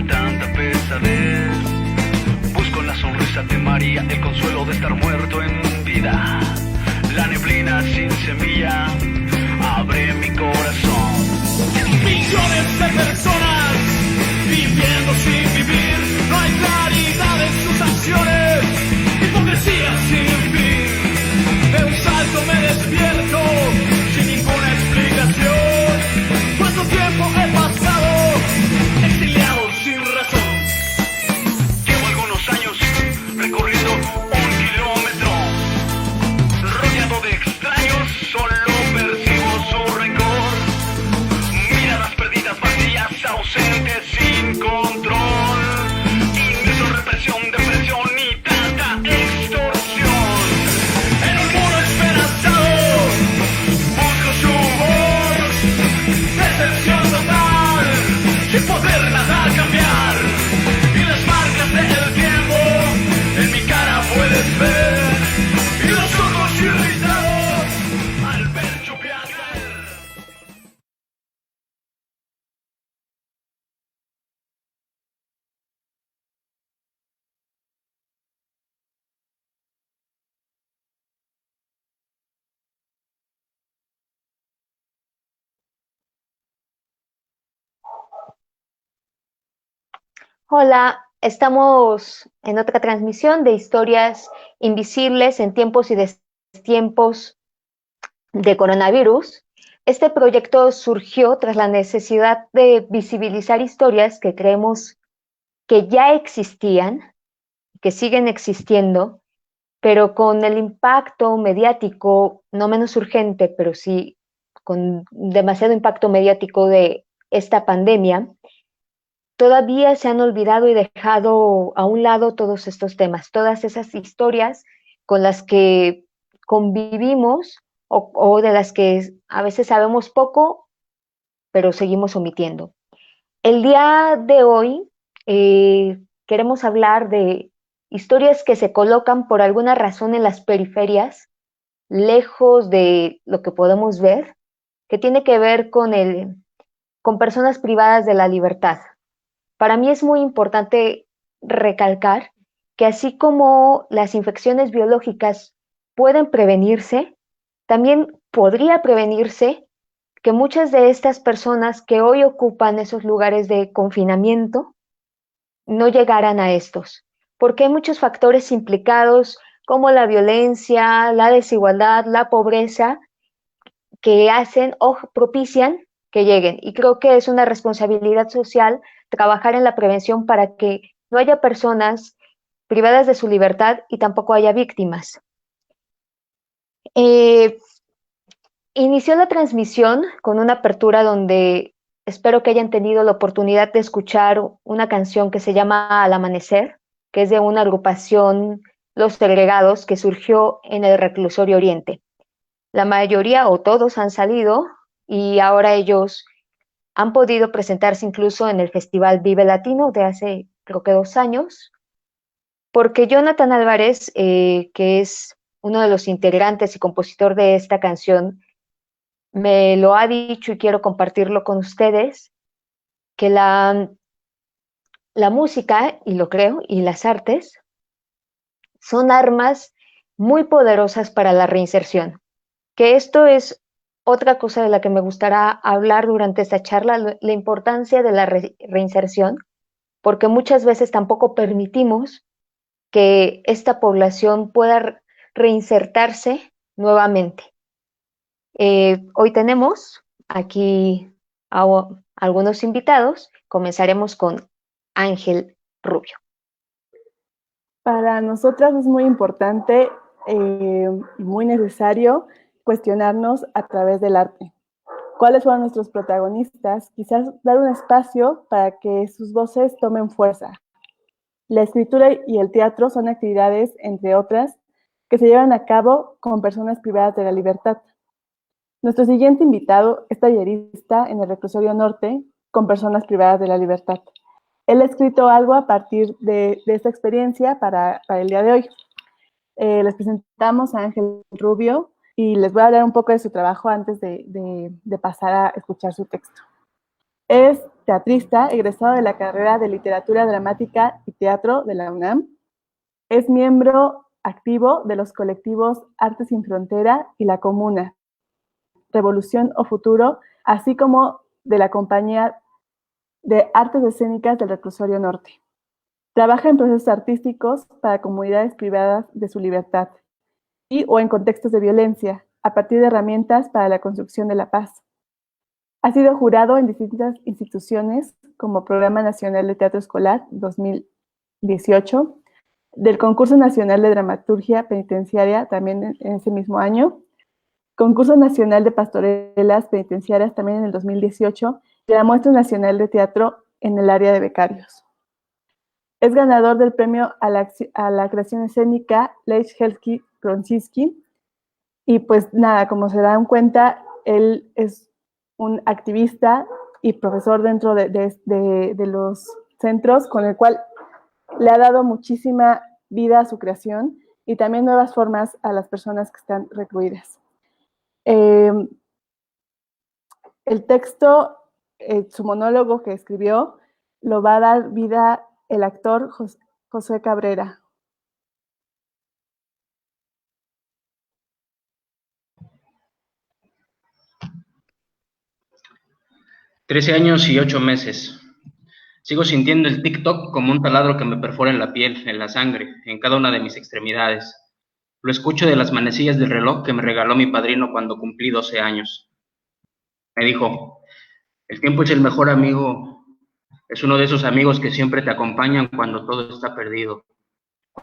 tanta pesadez. Busco en la sonrisa de María el consuelo de estar muerto en vida. La neblina sin semilla abre mi corazón. Millones de personas viviendo sin vivir. No hay claridad en sus acciones. Hipocresía sin fin. De un salto me despierto sin ninguna explicación. ¿Cuánto tiempo he pasado exiliado sin razón? Llevo algunos años recorriendo 1 kilómetro. Rodeado de extraños, solo percibo su rencor. Miradas perdidas, vacías, ausentes, sin control. Ingreso, represión, depresión y tanta extorsión. En un mundo esperanzado, busco su voz. Decepción total, sin poder nada cambiar. Y las marcas del tiempo en mi cara puedes ver. Y los ojos irritados al ver lluvia caer. Hola, estamos en otra transmisión de historias invisibles en tiempos y destiempos de coronavirus. Este proyecto surgió tras la necesidad de visibilizar historias que creemos que ya existían, que siguen existiendo, pero con el impacto mediático no menos urgente, pero sí con demasiado impacto mediático de esta pandemia. Todavía se han olvidado y dejado a un lado todos estos temas, todas esas historias con las que convivimos o de las que a veces sabemos poco, pero seguimos omitiendo. El día de hoy queremos hablar de historias que se colocan por alguna razón en las periferias, lejos de lo que podemos ver, que tiene que ver con personas privadas de la libertad. Para mí es muy importante recalcar que así como las infecciones biológicas pueden prevenirse, también podría prevenirse que muchas de estas personas que hoy ocupan esos lugares de confinamiento no llegaran a estos, porque hay muchos factores implicados como la violencia, la desigualdad, la pobreza, que hacen o propician que lleguen. Y creo que es una responsabilidad social trabajar en la prevención para que no haya personas privadas de su libertad y tampoco haya víctimas. Inició la transmisión con una apertura donde espero que hayan tenido la oportunidad de escuchar una canción que se llama Al Amanecer, que es de una agrupación, Los Segregados, que surgió en el Reclusorio Oriente. La mayoría o todos han salido y ahora ellos han podido presentarse incluso en el Festival Vive Latino de hace creo que 2 años, porque Jonathan Álvarez, que es uno de los integrantes y compositor de esta canción, me lo ha dicho y quiero compartirlo con ustedes, que la música, y lo creo, y las artes son armas muy poderosas para la reinserción. Que esto es otra cosa de la que me gustará hablar durante esta charla, la importancia de la reinserción, porque muchas veces tampoco permitimos que esta población pueda reinsertarse nuevamente. Hoy tenemos aquí a algunos invitados. Comenzaremos con Ángel Rubio. Para nosotras es muy importante y muy necesario cuestionarnos a través del arte. ¿Cuáles fueron nuestros protagonistas? Quizás dar un espacio para que sus voces tomen fuerza. La escritura y el teatro son actividades, entre otras, que se llevan a cabo con personas privadas de la libertad. Nuestro siguiente invitado es tallerista en el Reclusorio Norte con personas privadas de la libertad. Él ha escrito algo a partir de esta experiencia para el día de hoy. Les presentamos a Ángel Rubio y les voy a hablar un poco de su trabajo antes de pasar a escuchar su texto. Es teatrista, egresado de la carrera de Literatura Dramática y Teatro de la UNAM. Es miembro activo de los colectivos Arte Sin Frontera y La Comuna, Revolución o Futuro, así como de la Compañía de Artes Escénicas del Reclusorio Norte. Trabaja en procesos artísticos para comunidades privadas de su libertad y o en contextos de violencia, a partir de herramientas para la construcción de la paz. Ha sido jurado en distintas instituciones como Programa Nacional de Teatro Escolar 2018, del Concurso Nacional de Dramaturgia Penitenciaria también en ese mismo año, Concurso Nacional de Pastorelas Penitenciarias también en el 2018 y la Muestra Nacional de Teatro en el área de becarios. Es ganador del premio a la creación escénica Lech Helsinki-Kronsinski y pues nada, como se dan cuenta, él es un activista y profesor dentro de los centros, con el cual le ha dado muchísima vida a su creación y también nuevas formas a las personas que están recluidas. El texto, su monólogo que escribió, lo va a dar vida el actor José Cabrera. «13 años y 8 meses. Sigo sintiendo el TikTok como un taladro que me perfora en la piel, en la sangre, en cada una de mis extremidades. Lo escucho de las manecillas del reloj que me regaló mi padrino cuando cumplí 12 años. Me dijo, el tiempo es el mejor amigo, es uno de esos amigos que siempre te acompañan cuando todo está perdido,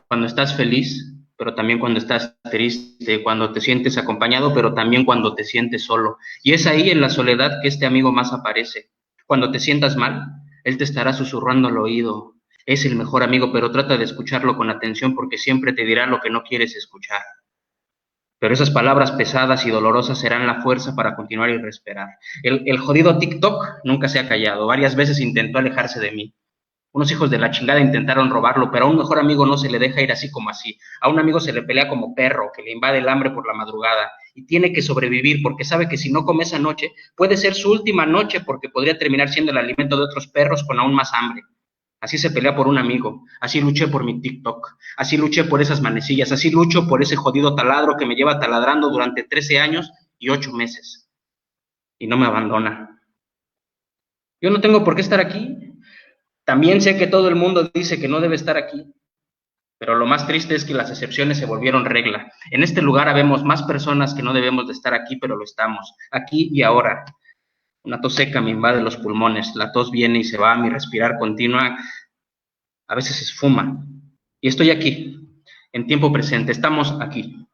cuando estás feliz, pero también cuando estás triste, cuando te sientes acompañado, pero también cuando te sientes solo. Y es ahí en la soledad que este amigo más aparece. Cuando te sientas mal, él te estará susurrando al oído. Es el mejor amigo, pero trata de escucharlo con atención porque siempre te dirá lo que no quieres escuchar. Pero esas palabras pesadas y dolorosas serán la fuerza para continuar y respirar. El jodido TikTok nunca se ha callado. Varias veces intentó alejarse de mí. Unos hijos de la chingada intentaron robarlo, pero a un mejor amigo no se le deja ir así como así. A un amigo se le pelea como perro, que le invade el hambre por la madrugada. Y tiene que sobrevivir porque sabe que si no come esa noche, puede ser su última noche porque podría terminar siendo el alimento de otros perros con aún más hambre. Así se pelea por un amigo, así luché por mi TikTok, así luché por esas manecillas, así lucho por ese jodido taladro que me lleva taladrando durante 13 años y 8 meses. Y no me abandona. Yo no tengo por qué estar aquí. También sé que todo el mundo dice que no debe estar aquí, pero lo más triste es que las excepciones se volvieron regla. En este lugar habemos más personas que no debemos de estar aquí, pero lo estamos, aquí y ahora. Una tos seca me invade los pulmones, la tos viene y se va, mi respirar continua, a veces esfuma. Y estoy aquí, en tiempo presente, estamos aquí.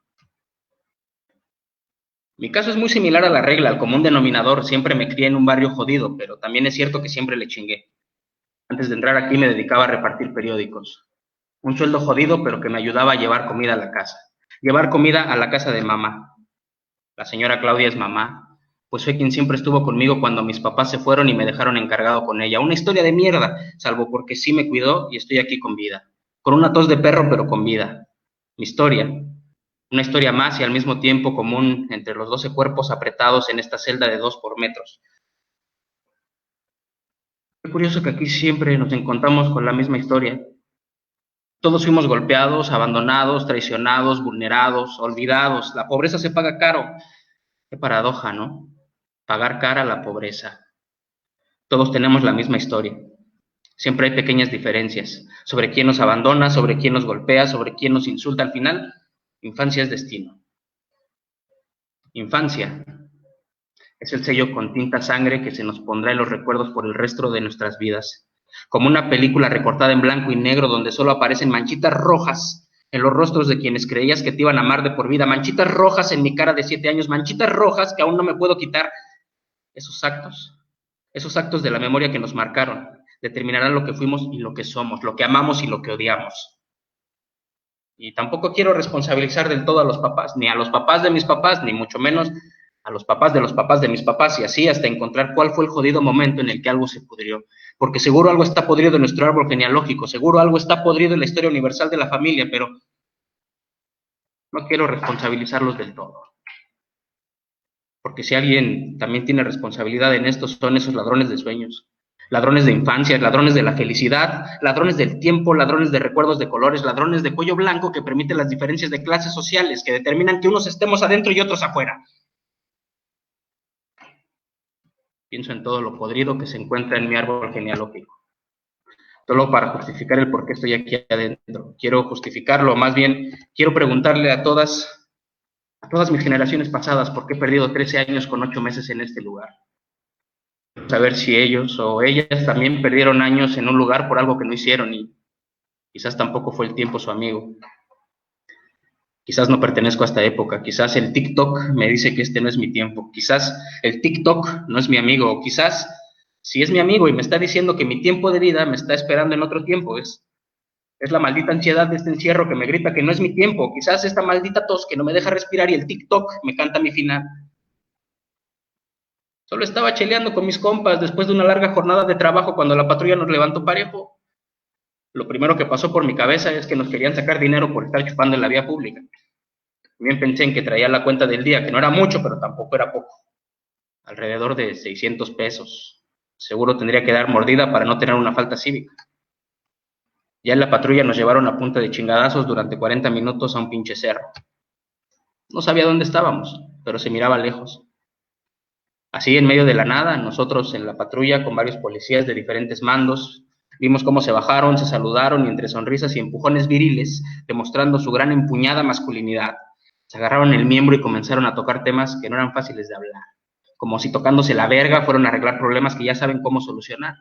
Mi caso es muy similar a la regla, al común denominador, siempre me crié en un barrio jodido, pero también es cierto que siempre le chingué. Antes de entrar aquí me dedicaba a repartir periódicos. Un sueldo jodido, pero que me ayudaba a llevar comida a la casa. Llevar comida a la casa de mamá. La señora Claudia es mamá, pues fue quien siempre estuvo conmigo cuando mis papás se fueron y me dejaron encargado con ella. Una historia de mierda, salvo porque sí me cuidó y estoy aquí con vida. Con una tos de perro, pero con vida. Mi historia. Una historia más y al mismo tiempo común entre los 12 cuerpos apretados en esta celda de 2 por metros. Qué curioso que aquí siempre nos encontramos con la misma historia. Todos fuimos golpeados, abandonados, traicionados, vulnerados, olvidados. La pobreza se paga caro. Qué paradoja, ¿no? Pagar cara la pobreza. Todos tenemos la misma historia. Siempre hay pequeñas diferencias. Sobre quién nos abandona, sobre quién nos golpea, sobre quién nos insulta. Al final, infancia es destino. Infancia es el sello con tinta sangre que se nos pondrá en los recuerdos por el resto de nuestras vidas. Como una película recortada en blanco y negro donde solo aparecen manchitas rojas en los rostros de quienes creías que te iban a amar de por vida, manchitas rojas en mi cara de 7 años, manchitas rojas que aún no me puedo quitar. Esos actos de la memoria que nos marcaron, determinarán lo que fuimos y lo que somos, lo que amamos y lo que odiamos. Y tampoco quiero responsabilizar del todo a los papás, ni a los papás de mis papás, ni mucho menos a los papás de mis papás, y así hasta encontrar cuál fue el jodido momento en el que algo se pudrió. Porque seguro algo está podrido en nuestro árbol genealógico, seguro algo está podrido en la historia universal de la familia, pero no quiero responsabilizarlos del todo. Porque si alguien también tiene responsabilidad en esto, son esos ladrones de sueños, ladrones de infancia, ladrones de la felicidad, ladrones del tiempo, ladrones de recuerdos de colores, ladrones de cuello blanco que permiten las diferencias de clases sociales que determinan que unos estemos adentro y otros afuera. Pienso en todo lo podrido que se encuentra en mi árbol genealógico. Solo para justificar el por qué estoy aquí adentro. Quiero justificarlo, más bien quiero preguntarle a todas mis generaciones pasadas por qué he perdido 13 años con 8 meses en este lugar. Saber si ellos o ellas también perdieron años en un lugar por algo que no hicieron y quizás tampoco fue el tiempo su amigo. Quizás no pertenezco a esta época, quizás el TikTok me dice que este no es mi tiempo, quizás el TikTok no es mi amigo, o quizás si es mi amigo y me está diciendo que mi tiempo de vida me está esperando en otro tiempo, es la maldita ansiedad de este encierro que me grita que no es mi tiempo, quizás esta maldita tos que no me deja respirar y el TikTok me canta mi final. Solo estaba cheleando con mis compas después de una larga jornada de trabajo cuando la patrulla nos levantó parejo. Lo primero que pasó por mi cabeza es que nos querían sacar dinero por estar chupando en la vía pública. También pensé en que traía la cuenta del día, que no era mucho, pero tampoco era poco. Alrededor de 600 pesos. Seguro tendría que dar mordida para no tener una falta cívica. Ya en la patrulla nos llevaron a punta de chingadazos durante 40 minutos a un pinche cerro. No sabía dónde estábamos, pero se miraba lejos. Así, en medio de la nada, nosotros en la patrulla con varios policías de diferentes mandos, vimos cómo se bajaron, se saludaron y entre sonrisas y empujones viriles, demostrando su gran empuñada masculinidad, se agarraron el miembro y comenzaron a tocar temas que no eran fáciles de hablar. Como si tocándose la verga fueron a arreglar problemas que ya saben cómo solucionar.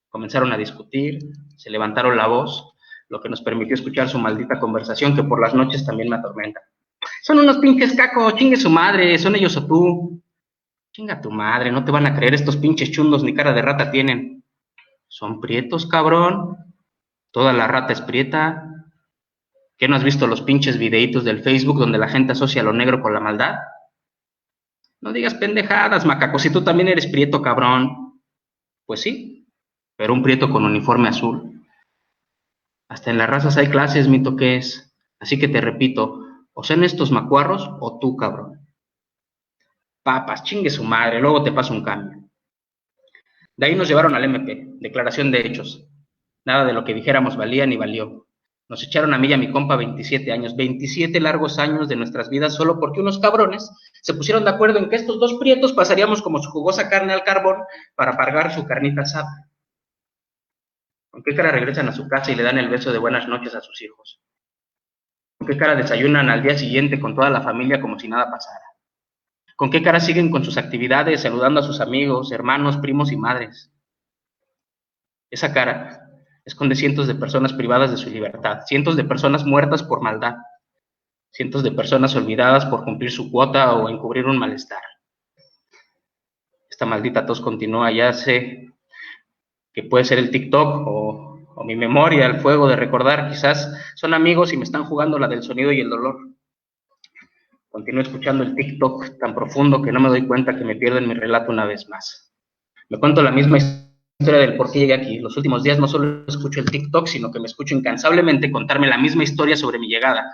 Comenzaron a discutir, se levantaron la voz, lo que nos permitió escuchar su maldita conversación que por las noches también me atormenta. Son unos pinches cacos, chingue su madre, son ellos o tú. Chinga tu madre, no te van a creer estos pinches chundos ni cara de rata tienen. Son prietos, cabrón. Toda la rata es prieta. ¿Qué no has visto los pinches videitos del Facebook donde la gente asocia lo negro con la maldad? No digas pendejadas, macaco, si tú también eres prieto, cabrón. Pues sí, pero un prieto con uniforme azul. Hasta en las razas hay clases, mi toques. Así que te repito, o sean estos macuarros o tú, cabrón. Papas, chingue su madre, luego te paso un cambio. De ahí nos llevaron al MP, declaración de hechos. Nada de lo que dijéramos valía ni valió. Nos echaron a mí y a mi compa 27 años, 27 largos años de nuestras vidas solo porque unos cabrones se pusieron de acuerdo en que estos dos prietos pasaríamos como su jugosa carne al carbón para pagar su carnita asada. ¿Con qué cara regresan a su casa y le dan el beso de buenas noches a sus hijos? ¿Con qué cara desayunan al día siguiente con toda la familia como si nada pasara? ¿Con qué cara siguen con sus actividades, saludando a sus amigos, hermanos, primos y madres? Esa cara esconde cientos de personas privadas de su libertad, cientos de personas muertas por maldad, cientos de personas olvidadas por cumplir su cuota o encubrir un malestar. Esta maldita tos continúa, ya sé que puede ser el TikTok o mi memoria, el fuego de recordar, quizás son amigos y me están jugando la del sonido y el dolor. Continúo escuchando el TikTok tan profundo que no me doy cuenta que me pierdo en mi relato una vez más. Me cuento la misma historia del por qué llegué aquí. Los últimos días no solo escucho el TikTok, sino que me escucho incansablemente contarme la misma historia sobre mi llegada.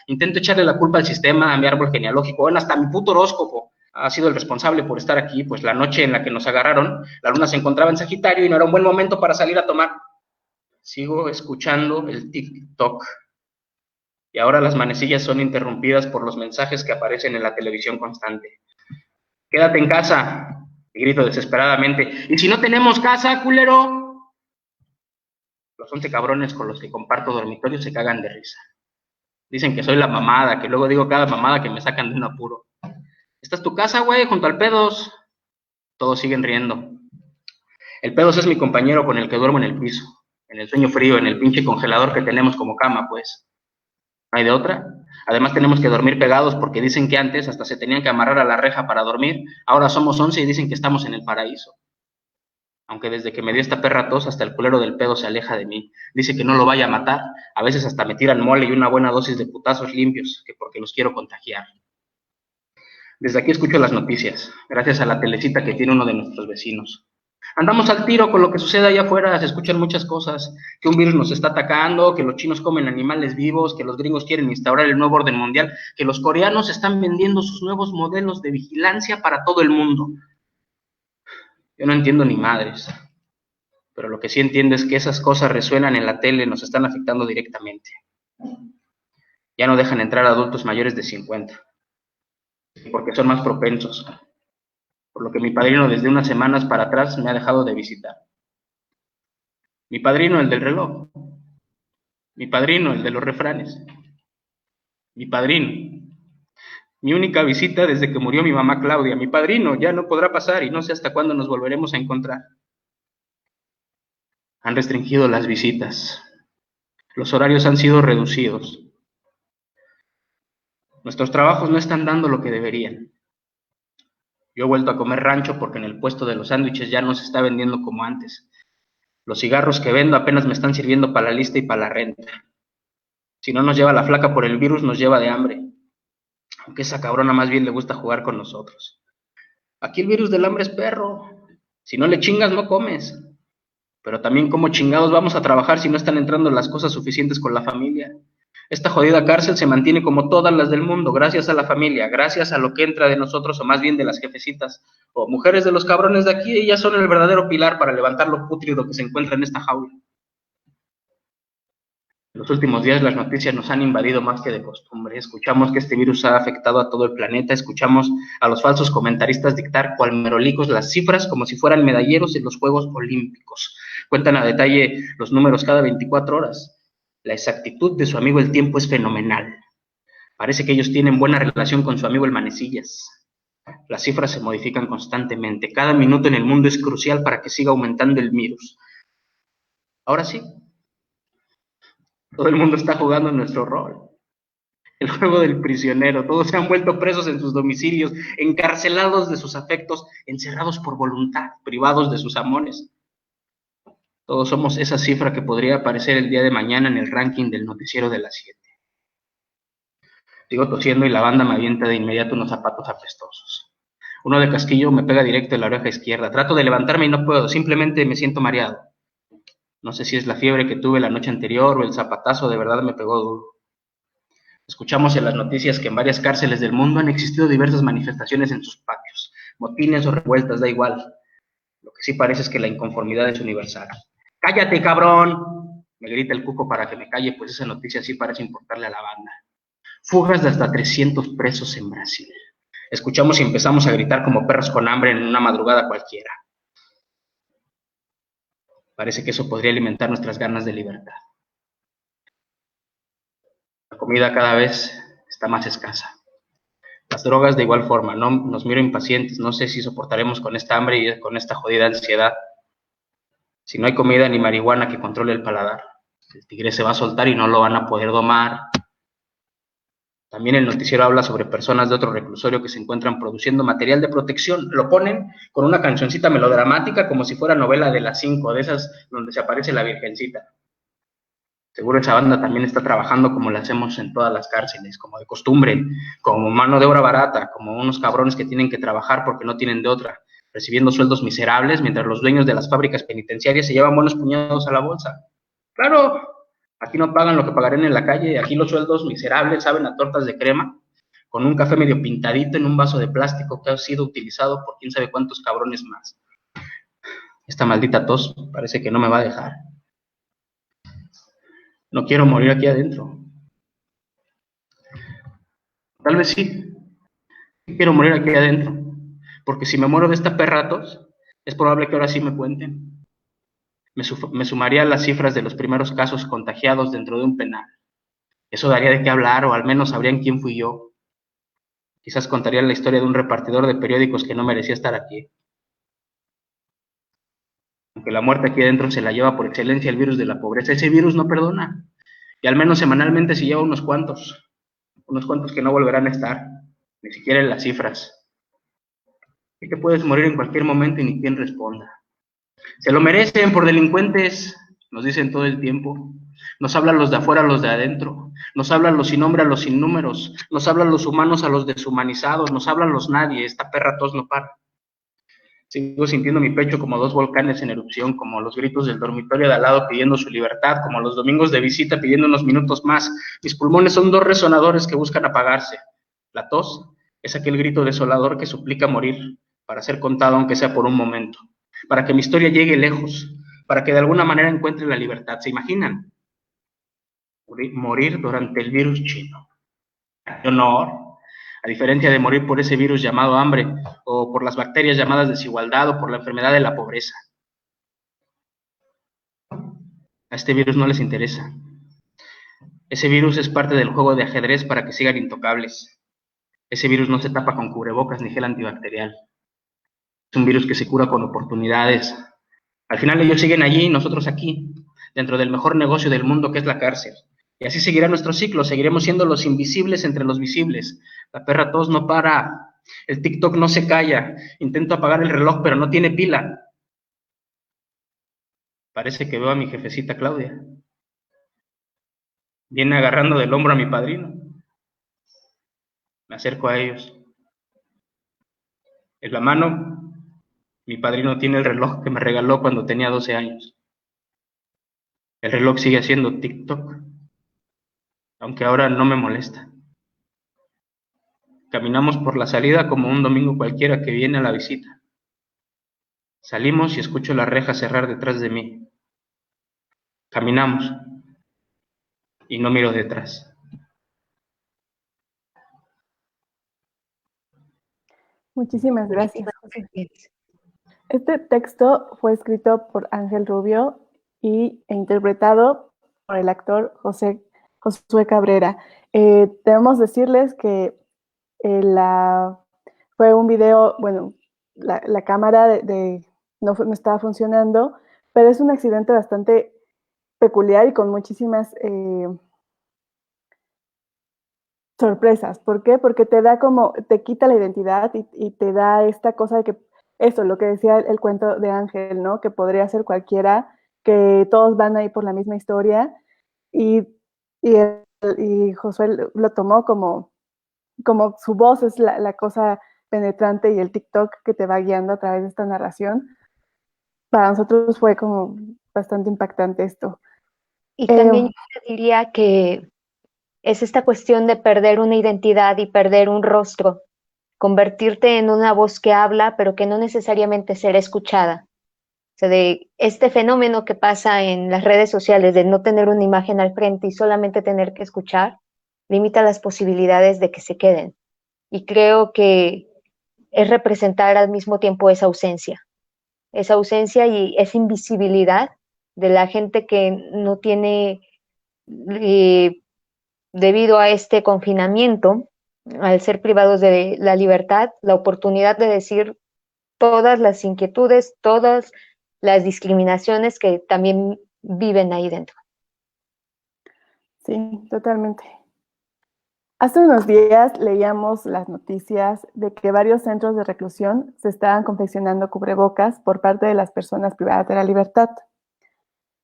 Intento echarle la culpa al sistema, a mi árbol genealógico, bueno, hasta mi puto horóscopo ha sido el responsable por estar aquí, pues la noche en la que nos agarraron, la luna se encontraba en Sagitario y no era un buen momento para salir a tomar. Sigo escuchando el TikTok. Y ahora las manecillas son interrumpidas por los mensajes que aparecen en la televisión constante. Quédate en casa, y grito desesperadamente. ¿Y si no tenemos casa, culero? Los 11 cabrones con los que comparto dormitorio se cagan de risa. Dicen que soy la mamada, que luego digo cada mamada que me sacan de un apuro. ¿Esta es tu casa, güey, junto al Pedos? Todos siguen riendo. El Pedos es mi compañero con el que duermo en el piso, en el sueño frío, en el pinche congelador que tenemos como cama, pues. ¿No hay de otra? Además tenemos que dormir pegados porque dicen que antes hasta se tenían que amarrar a la reja para dormir. Ahora somos 11 y dicen que estamos en el paraíso. Aunque desde que me dio esta perra tos, hasta el culero del pedo se aleja de mí. Dice que no lo vaya a matar. A veces hasta me tiran mole y una buena dosis de putazos limpios, que porque los quiero contagiar. Desde aquí escucho las noticias, gracias a la telecita que tiene uno de nuestros vecinos. Andamos al tiro con lo que sucede allá afuera, se escuchan muchas cosas, que un virus nos está atacando, que los chinos comen animales vivos, que los gringos quieren instaurar el nuevo orden mundial, que los coreanos están vendiendo sus nuevos modelos de vigilancia para todo el mundo. Yo no entiendo ni madres, pero lo que sí entiendo es que esas cosas resuenan en la tele, nos están afectando directamente. Ya no dejan entrar a adultos mayores de 50, porque son más propensos. Por lo que mi padrino desde unas semanas para atrás me ha dejado de visitar. Mi padrino, el del reloj. Mi padrino, el de los refranes. Mi padrino. Mi única visita desde que murió mi mamá Claudia. Mi padrino ya no podrá pasar y no sé hasta cuándo nos volveremos a encontrar. Han restringido las visitas. Los horarios han sido reducidos. Nuestros trabajos no están dando lo que deberían. Yo he vuelto a comer rancho porque en el puesto de los sándwiches ya no se está vendiendo como antes. Los cigarros que vendo apenas me están sirviendo para la lista y para la renta. Si no nos lleva la flaca por el virus, nos lleva de hambre. Aunque esa cabrona más bien le gusta jugar con nosotros. Aquí el virus del hambre es perro. Si no le chingas, no comes. Pero también cómo chingados vamos a trabajar si no están entrando las cosas suficientes con la familia. Esta jodida cárcel se mantiene como todas las del mundo, gracias a la familia, gracias a lo que entra de nosotros, o más bien de las jefecitas, o mujeres de los cabrones de aquí. Ellas son el verdadero pilar para levantar lo pútrido que se encuentra en esta jaula. En los últimos días las noticias nos han invadido más que de costumbre. Escuchamos que este virus ha afectado a todo el planeta, escuchamos a los falsos comentaristas dictar cual merolicos las cifras como si fueran medalleros en los Juegos Olímpicos. Cuentan a detalle los números cada 24 horas. La exactitud de su amigo el tiempo es fenomenal. Parece que ellos tienen buena relación con su amigo el manecillas. Las cifras se modifican constantemente. Cada minuto en el mundo es crucial para que siga aumentando el virus. Ahora sí, todo el mundo está jugando en nuestro rol. El juego del prisionero. Todos se han vuelto presos en sus domicilios, encarcelados de sus afectos, encerrados por voluntad, privados de sus amores. Todos somos esa cifra que podría aparecer el día de mañana en el ranking del noticiero de las 7. Sigo tosiendo y la banda me avienta de inmediato unos zapatos apestosos. Uno de casquillo me pega directo en la oreja izquierda. Trato de levantarme y no puedo, simplemente me siento mareado. No sé si es la fiebre que tuve la noche anterior o el zapatazo de verdad me pegó duro. Escuchamos en las noticias que en varias cárceles del mundo han existido diversas manifestaciones en sus patios. Motines o revueltas, da igual. Lo que sí parece es que la inconformidad es universal. ¡Cállate, cabrón! Me grita el cuco para que me calle, pues esa noticia sí parece importarle a la banda. Fugas de hasta 300 presos en Brasil. Escuchamos y empezamos a gritar como perros con hambre en una madrugada cualquiera. Parece que eso podría alimentar nuestras ganas de libertad. La comida cada vez está más escasa. Las drogas de igual forma. No nos miro impacientes. No sé si soportaremos con esta hambre y con esta jodida ansiedad. Si no hay comida ni marihuana que controle el paladar, el tigre se va a soltar y no lo van a poder domar. También el noticiero habla sobre personas de otro reclusorio que se encuentran produciendo material de protección. Lo ponen con una cancioncita melodramática como si fuera novela de las 5, de esas donde se aparece la virgencita. Seguro esa banda también está trabajando como lo hacemos en todas las cárceles, como de costumbre, como mano de obra barata, como unos cabrones que tienen que trabajar porque no tienen de otra, recibiendo sueldos miserables mientras los dueños de las fábricas penitenciarias se llevan buenos puñados a la bolsa. ¡Claro! Aquí no pagan lo que pagarían en la calle, aquí los sueldos miserables saben a tortas de crema, con un café medio pintadito en un vaso de plástico que ha sido utilizado por quién sabe cuántos cabrones más. Esta maldita tos parece que no me va a dejar. No quiero morir aquí adentro. Tal vez sí. Quiero morir aquí adentro. Porque si me muero de esta perra tos, es probable que ahora sí me cuenten. Me sumaría a las cifras de los primeros casos contagiados dentro de un penal. Eso daría de qué hablar, o al menos sabrían quién fui yo. Quizás contaría la historia de un repartidor de periódicos que no merecía estar aquí. Aunque la muerte aquí adentro se la lleva por excelencia el virus de la pobreza, ese virus no perdona. Y al menos semanalmente se lleva unos cuantos que no volverán a estar, ni siquiera en las cifras. Y que puedes morir en cualquier momento y ni quien responda. Se lo merecen por delincuentes, nos dicen todo el tiempo. Nos hablan los de afuera a los de adentro. Nos hablan los sin nombre a los sin números. Nos hablan los humanos a los deshumanizados. Nos hablan los nadie. Esta perra tos no para. Sigo sintiendo mi pecho como dos volcanes en erupción, como los gritos del dormitorio de al lado pidiendo su libertad, como los domingos de visita pidiendo unos minutos más. Mis pulmones son dos resonadores que buscan apagarse. La tos es aquel grito desolador que suplica morir para ser contado aunque sea por un momento, para que mi historia llegue lejos, para que de alguna manera encuentre la libertad. ¿Se imaginan? Morir durante el virus chino. ¡Qué honor! A diferencia de morir por ese virus llamado hambre, o por las bacterias llamadas desigualdad, o por la enfermedad de la pobreza. A este virus no les interesa. Ese virus es parte del juego de ajedrez para que sigan intocables. Ese virus no se tapa con cubrebocas ni gel antibacterial. Es un virus que se cura con oportunidades. Al final ellos siguen allí y nosotros aquí, dentro del mejor negocio del mundo que es la cárcel. Y así seguirá nuestro ciclo, seguiremos siendo los invisibles entre los visibles. La perra tos no para, el TikTok no se calla, intento apagar el reloj pero no tiene pila. Parece que veo a mi jefecita Claudia. Viene agarrando del hombro a mi padrino. Me acerco a ellos. En la mano, mi padrino tiene el reloj que me regaló cuando tenía 12 años. El reloj sigue haciendo TikTok, aunque ahora no me molesta. Caminamos por la salida como un domingo cualquiera que viene a la visita. Salimos y escucho la reja cerrar detrás de mí. Caminamos y no miro detrás. Muchísimas gracias, José. Este texto fue escrito por Ángel Rubio e interpretado por el actor Josué Cabrera. Debemos decirles que fue un video, bueno, la cámara no estaba funcionando, pero es un accidente bastante peculiar y con muchísimas sorpresas. ¿Por qué? Porque te quita la identidad y te da esta cosa de que, eso, lo que decía el cuento de Ángel, ¿no? Que podría ser cualquiera, que todos van ahí por la misma historia, y Josué lo tomó como su voz es la cosa penetrante y el TikTok que te va guiando a través de esta narración. Para nosotros fue como bastante impactante esto. Y también yo diría que es esta cuestión de perder una identidad y perder un rostro, convertirte en una voz que habla, pero que no necesariamente será escuchada. O sea, de este fenómeno que pasa en las redes sociales de no tener una imagen al frente y solamente tener que escuchar, limita las posibilidades de que se queden. Y creo que es representar al mismo tiempo esa ausencia y esa invisibilidad de la gente que no tiene, debido a este confinamiento, al ser privados de la libertad, la oportunidad de decir todas las inquietudes, todas las discriminaciones que también viven ahí dentro. Sí, totalmente. Hace unos días leíamos las noticias de que varios centros de reclusión se estaban confeccionando cubrebocas por parte de las personas privadas de la libertad.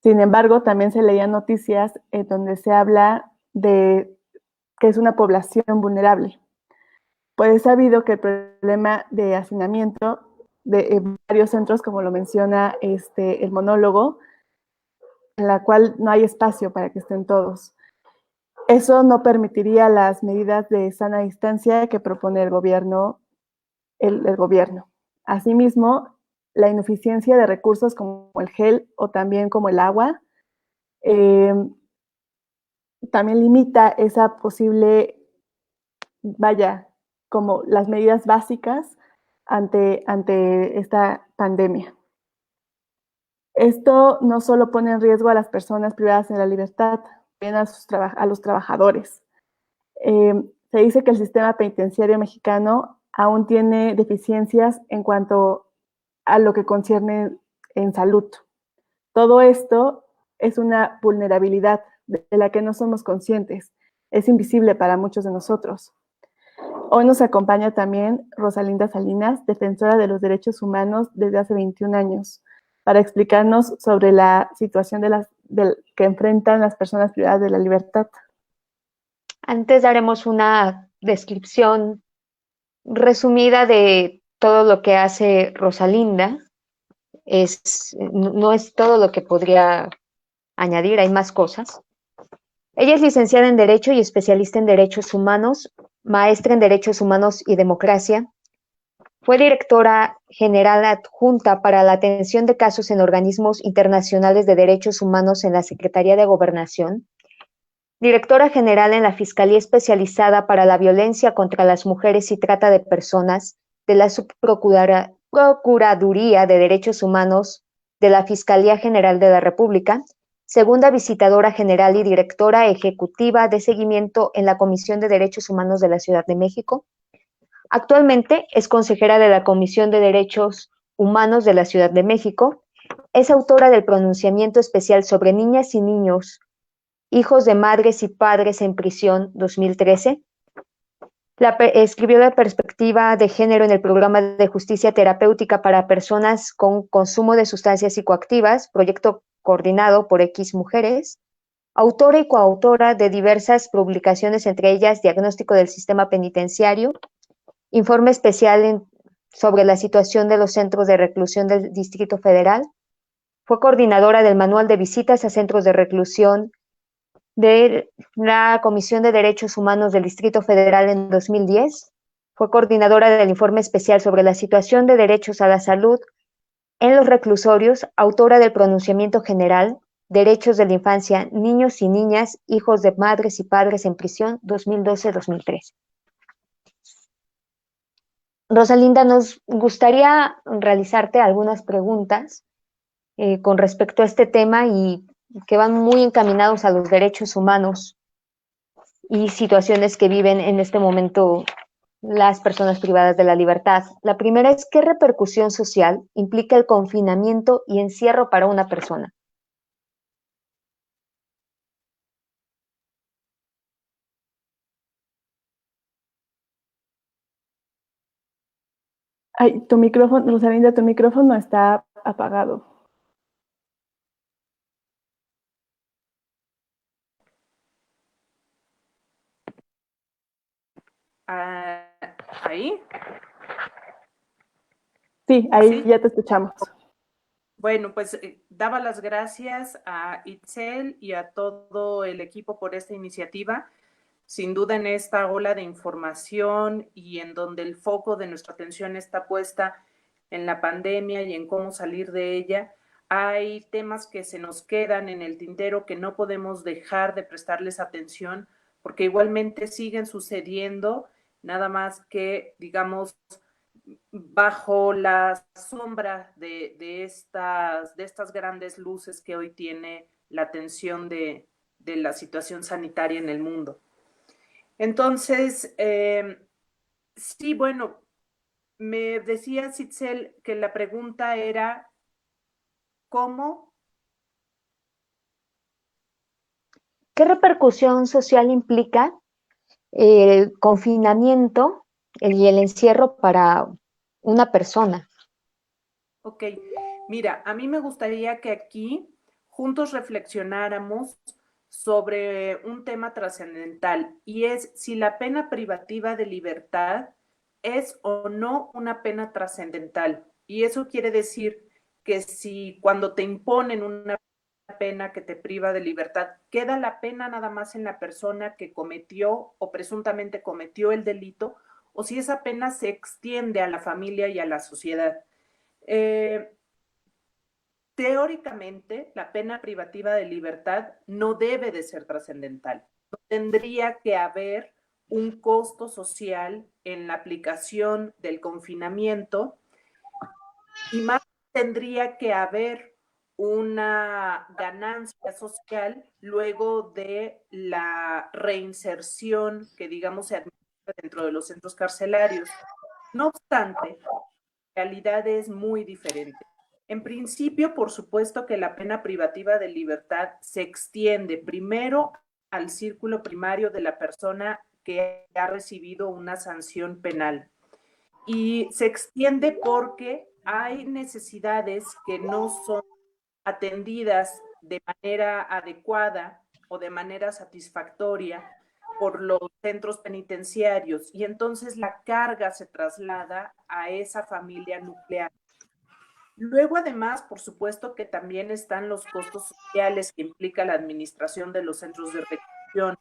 Sin embargo, también se leían noticias donde se habla de que es una población vulnerable. Pues es sabido que el problema de hacinamiento de varios centros, como lo menciona el monólogo, en la cual no hay espacio para que estén todos. Eso no permitiría las medidas de sana distancia que propone el gobierno. Asimismo, la ineficiencia de recursos como el gel o también como el agua también limita esa posible, como las medidas básicas ante esta pandemia. Esto no solo pone en riesgo a las personas privadas de la libertad, también a los trabajadores. Se dice que el sistema penitenciario mexicano aún tiene deficiencias en cuanto a lo que concierne en salud. Todo esto es una vulnerabilidad de la que no somos conscientes. Es invisible para muchos de nosotros. Hoy nos acompaña también Rosalinda Salinas, defensora de los derechos humanos desde hace 21 años, para explicarnos sobre la situación que enfrentan las personas privadas de la libertad. Antes daremos una descripción resumida de todo lo que hace Rosalinda no es todo lo que podría añadir, hay más cosas. Ella es licenciada en Derecho y especialista en Derechos Humanos, maestra en Derechos Humanos y Democracia. Fue directora general adjunta para la atención de casos en organismos internacionales de derechos humanos en la Secretaría de Gobernación, directora general en la Fiscalía Especializada para la Violencia contra las Mujeres y Trata de Personas de la Subprocuraduría de Derechos Humanos de la Fiscalía General de la República, segunda visitadora general y directora ejecutiva de seguimiento en la Comisión de Derechos Humanos de la Ciudad de México. Actualmente es consejera de la Comisión de Derechos Humanos de la Ciudad de México. Es autora del pronunciamiento especial sobre niñas y niños, hijos de madres y padres en prisión 2013. Escribió la perspectiva de género en el programa de justicia terapéutica para personas con consumo de sustancias psicoactivas, proyecto coordinado por X Mujeres. Autora y coautora de diversas publicaciones, entre ellas Diagnóstico del Sistema Penitenciario, Informe especial sobre la situación de los centros de reclusión del Distrito Federal. Fue coordinadora del Manual de Visitas a Centros de Reclusión de la Comisión de Derechos Humanos del Distrito Federal en 2010. Fue coordinadora del Informe especial sobre la situación de derechos a la salud en los reclusorios, autora del pronunciamiento general Derechos de la Infancia, Niños y Niñas, Hijos de Madres y Padres en Prisión 2012-2013. Rosalinda, nos gustaría realizarte algunas preguntas con respecto a este tema y que van muy encaminados a los derechos humanos y situaciones que viven en este momento las personas privadas de la libertad. La primera es, ¿qué repercusión social implica el confinamiento y encierro para una persona? Ay, tu micrófono, Rosalinda, tu micrófono está apagado. ¿Ahí? Sí, ahí ¿Sí? ya te escuchamos. Bueno, pues daba las gracias a Itzel y a todo el equipo por esta iniciativa. Sin duda en esta ola de información y en donde el foco de nuestra atención está puesta en la pandemia y en cómo salir de ella, hay temas que se nos quedan en el tintero que no podemos dejar de prestarles atención porque igualmente siguen sucediendo, nada más que, digamos, bajo la sombra de estas grandes luces que hoy tiene la atención de la situación sanitaria en el mundo. Entonces, sí, bueno, me decía Itzel que la pregunta era, ¿cómo? ¿Qué repercusión social implica el confinamiento y el encierro para una persona? Ok, mira, a mí me gustaría que aquí juntos reflexionáramos sobre un tema trascendental y es si la pena privativa de libertad es o no una pena trascendental. Y eso quiere decir que si cuando te imponen una pena que te priva de libertad, queda la pena nada más en la persona que cometió o presuntamente cometió el delito, o si esa pena se extiende a la familia y a la sociedad. Teóricamente, la pena privativa de libertad no debe de ser trascendental. No tendría que haber un costo social en la aplicación del confinamiento y más tendría que haber una ganancia social luego de la reinserción que, digamos, se administra dentro de los centros carcelarios. No obstante, la realidad es muy diferente. En principio, por supuesto que la pena privativa de libertad se extiende primero al círculo primario de la persona que ha recibido una sanción penal. Y se extiende porque hay necesidades que no son atendidas de manera adecuada o de manera satisfactoria por los centros penitenciarios y entonces la carga se traslada a esa familia nuclear. Luego, además, por supuesto que también están los costos sociales que implica la administración de los centros de reclusión.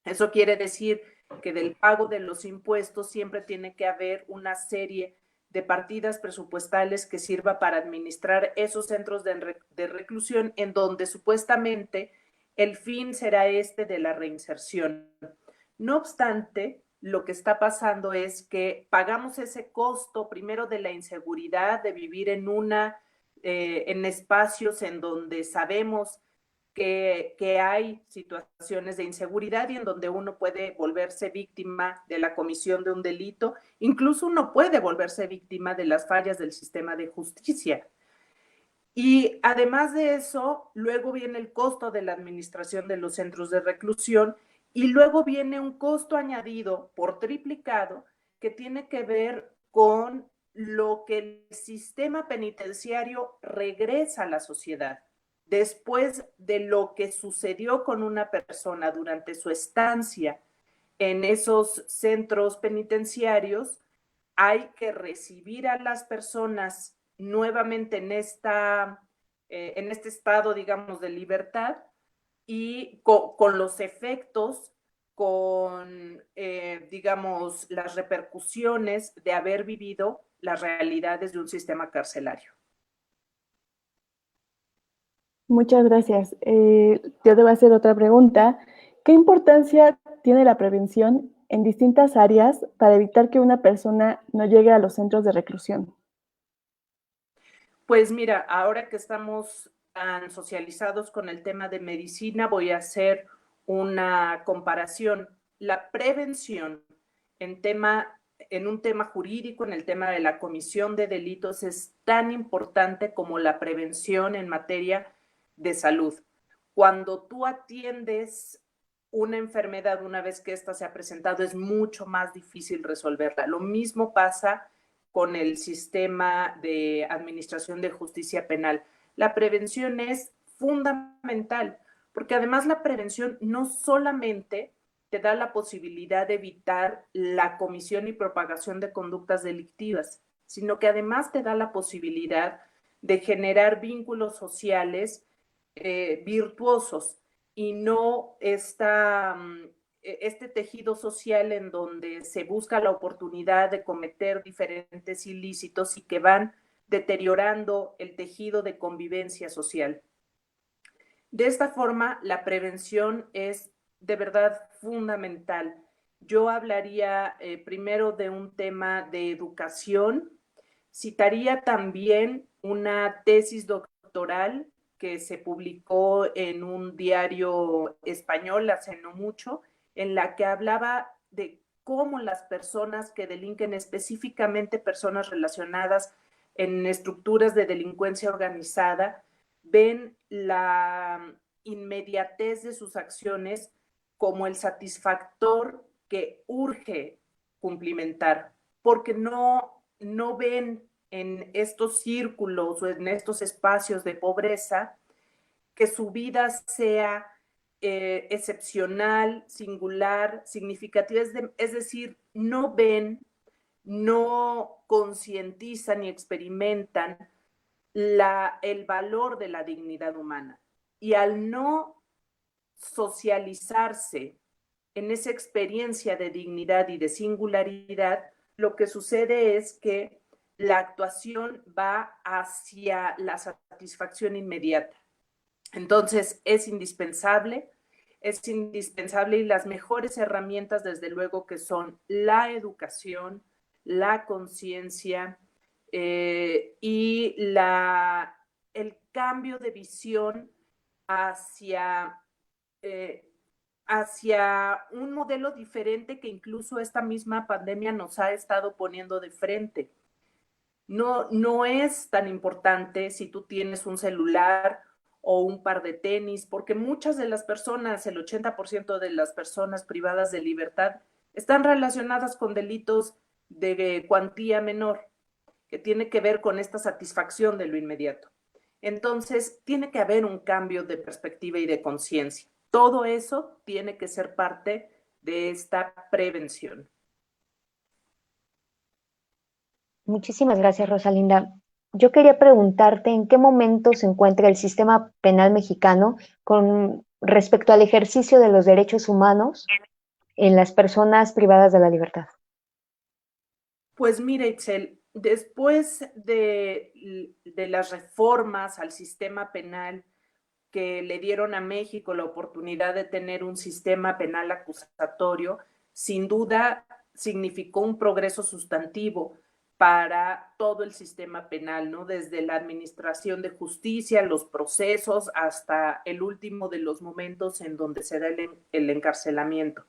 Eso quiere decir que del pago de los impuestos siempre tiene que haber una serie de partidas presupuestales que sirva para administrar esos centros de reclusión en donde supuestamente el fin será este de la reinserción. No obstante, lo que está pasando es que pagamos ese costo primero de la inseguridad, de vivir en espacios en donde sabemos que hay situaciones de inseguridad y en donde uno puede volverse víctima de la comisión de un delito, incluso uno puede volverse víctima de las fallas del sistema de justicia. Y además de eso, luego viene el costo de la administración de los centros de reclusión y luego viene un costo añadido por triplicado que tiene que ver con lo que el sistema penitenciario regresa a la sociedad. Después de lo que sucedió con una persona durante su estancia en esos centros penitenciarios, hay que recibir a las personas nuevamente en este estado, digamos, de libertad y con los efectos, digamos, las repercusiones de haber vivido las realidades de un sistema carcelario. Muchas gracias. Yo debo hacer otra pregunta. ¿Qué importancia tiene la prevención en distintas áreas para evitar que una persona no llegue a los centros de reclusión? Pues mira, ahora que estamos tan socializados con el tema de medicina, voy a hacer una comparación. La prevención en un tema jurídico, en el tema de la comisión de delitos, es tan importante como la prevención en materia de salud. Cuando tú atiendes una enfermedad una vez que ésta se ha presentado, es mucho más difícil resolverla. Lo mismo pasa con el sistema de administración de justicia penal. La prevención es fundamental, porque además la prevención no solamente te da la posibilidad de evitar la comisión y propagación de conductas delictivas, sino que además te da la posibilidad de generar vínculos sociales virtuosos y no este tejido social en donde se busca la oportunidad de cometer diferentes ilícitos y que van deteriorando el tejido de convivencia social. De esta forma, la prevención es de verdad fundamental. Yo hablaría primero de un tema de educación, citaría también una tesis doctoral que se publicó en un diario español hace no mucho, en la que hablaba de cómo las personas que delinquen, específicamente personas relacionadas en estructuras de delincuencia organizada, ven la inmediatez de sus acciones como el satisfactor que urge cumplimentar, porque no ven en estos círculos o en estos espacios de pobreza que su vida sea excepcional, singular, significativa, es decir, no ven, no concientizan ni experimentan el valor de la dignidad humana. Y al no socializarse en esa experiencia de dignidad y de singularidad, lo que sucede es que la actuación va hacia la satisfacción inmediata. Entonces, es indispensable y las mejores herramientas, desde luego, que son la educación, la conciencia y el cambio de visión hacia un modelo diferente que incluso esta misma pandemia nos ha estado poniendo de frente. No es tan importante si tú tienes un celular o un par de tenis, porque muchas de las personas, el 80% de las personas privadas de libertad, están relacionadas con delitos de cuantía menor, que tiene que ver con esta satisfacción de lo inmediato. Entonces, tiene que haber un cambio de perspectiva y de conciencia. Todo eso tiene que ser parte de esta prevención. Muchísimas gracias, Rosalinda. Yo quería preguntarte en qué momento se encuentra el sistema penal mexicano con respecto al ejercicio de los derechos humanos en las personas privadas de la libertad. Pues mira, Itzel, después de las reformas al sistema penal que le dieron a México la oportunidad de tener un sistema penal acusatorio, sin duda significó un progreso sustantivo para todo el sistema penal, ¿no? Desde la administración de justicia, los procesos, hasta el último de los momentos en donde se da el encarcelamiento.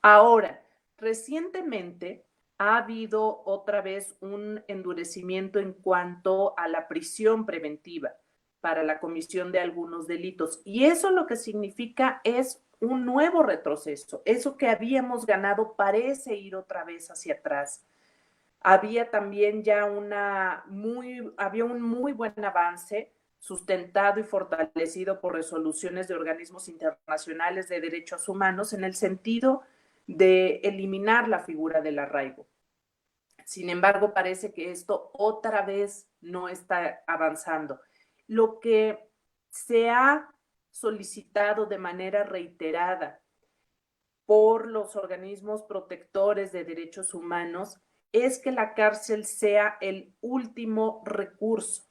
Ahora, recientemente ha habido otra vez un endurecimiento en cuanto a la prisión preventiva para la comisión de algunos delitos. Y eso lo que significa es un nuevo retroceso. Eso que habíamos ganado parece ir otra vez hacia atrás. Había también ya había un muy buen avance sustentado y fortalecido por resoluciones de organismos internacionales de derechos humanos en el sentido de eliminar la figura del arraigo. Sin embargo, parece que esto otra vez no está avanzando. Lo que se ha solicitado de manera reiterada por los organismos protectores de derechos humanos es que la cárcel sea el último recurso.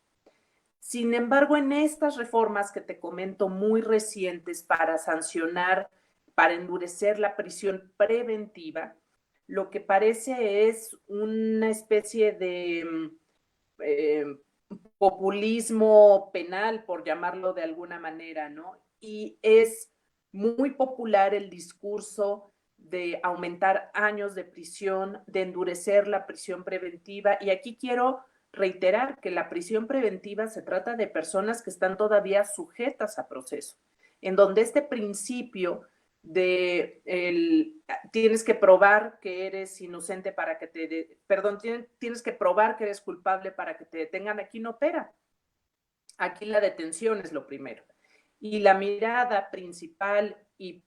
Sin embargo, en estas reformas que te comento muy recientes para sancionar, para endurecer la prisión preventiva, lo que parece es una especie de populismo penal, por llamarlo de alguna manera, ¿no? Y es muy popular el discurso de aumentar años de prisión, de endurecer la prisión preventiva. Y aquí quiero reiterar que la prisión preventiva se trata de personas que están todavía sujetas a proceso, en donde este principio tienes que probar que eres inocente para que tienes que probar que eres culpable para que te detengan, aquí no opera. Aquí la detención es lo primero. Y la mirada principal y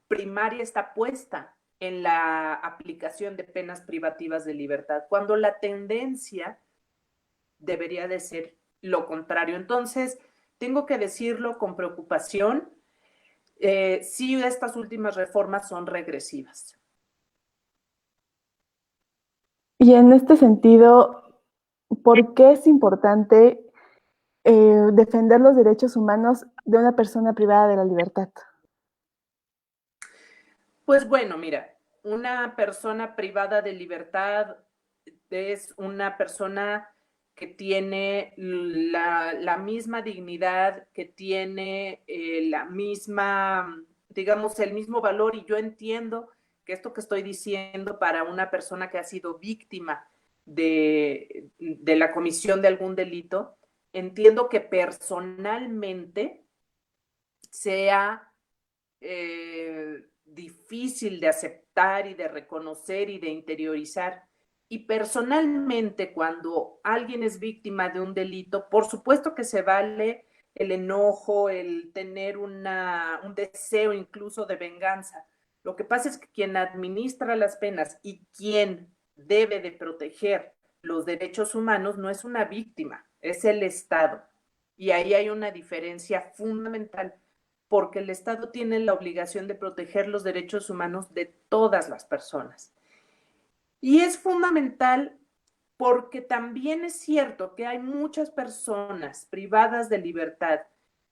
primaria está puesta en la aplicación de penas privativas de libertad, cuando la tendencia debería de ser lo contrario. Entonces, tengo que decirlo con preocupación, sí, estas últimas reformas son regresivas. Y en este sentido, ¿por qué es importante defender los derechos humanos de una persona privada de la libertad? Pues bueno, mira, una persona privada de libertad es una persona que tiene la misma dignidad, que tiene la misma, digamos, el mismo valor. Y yo entiendo que esto que estoy diciendo para una persona que ha sido víctima de la comisión de algún delito, entiendo que personalmente sea difícil de aceptar y de reconocer y de interiorizar. Y personalmente, cuando alguien es víctima de un delito, por supuesto que se vale el enojo, el tener un deseo incluso de venganza. Lo que pasa es que quien administra las penas y quien debe de proteger los derechos humanos no es una víctima, es el Estado. Y ahí hay una diferencia fundamental, porque el Estado tiene la obligación de proteger los derechos humanos de todas las personas. Y es fundamental porque también es cierto que hay muchas personas privadas de libertad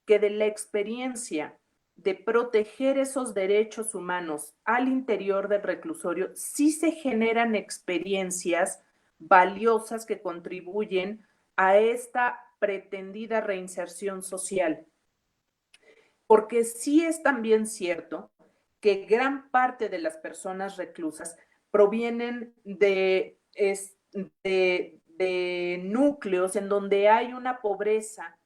que de la experiencia de proteger esos derechos humanos al interior del reclusorio, sí se generan experiencias valiosas que contribuyen a esta pretendida reinserción social. Porque sí es también cierto que gran parte de las personas reclusas provienen de núcleos en donde hay una pobreza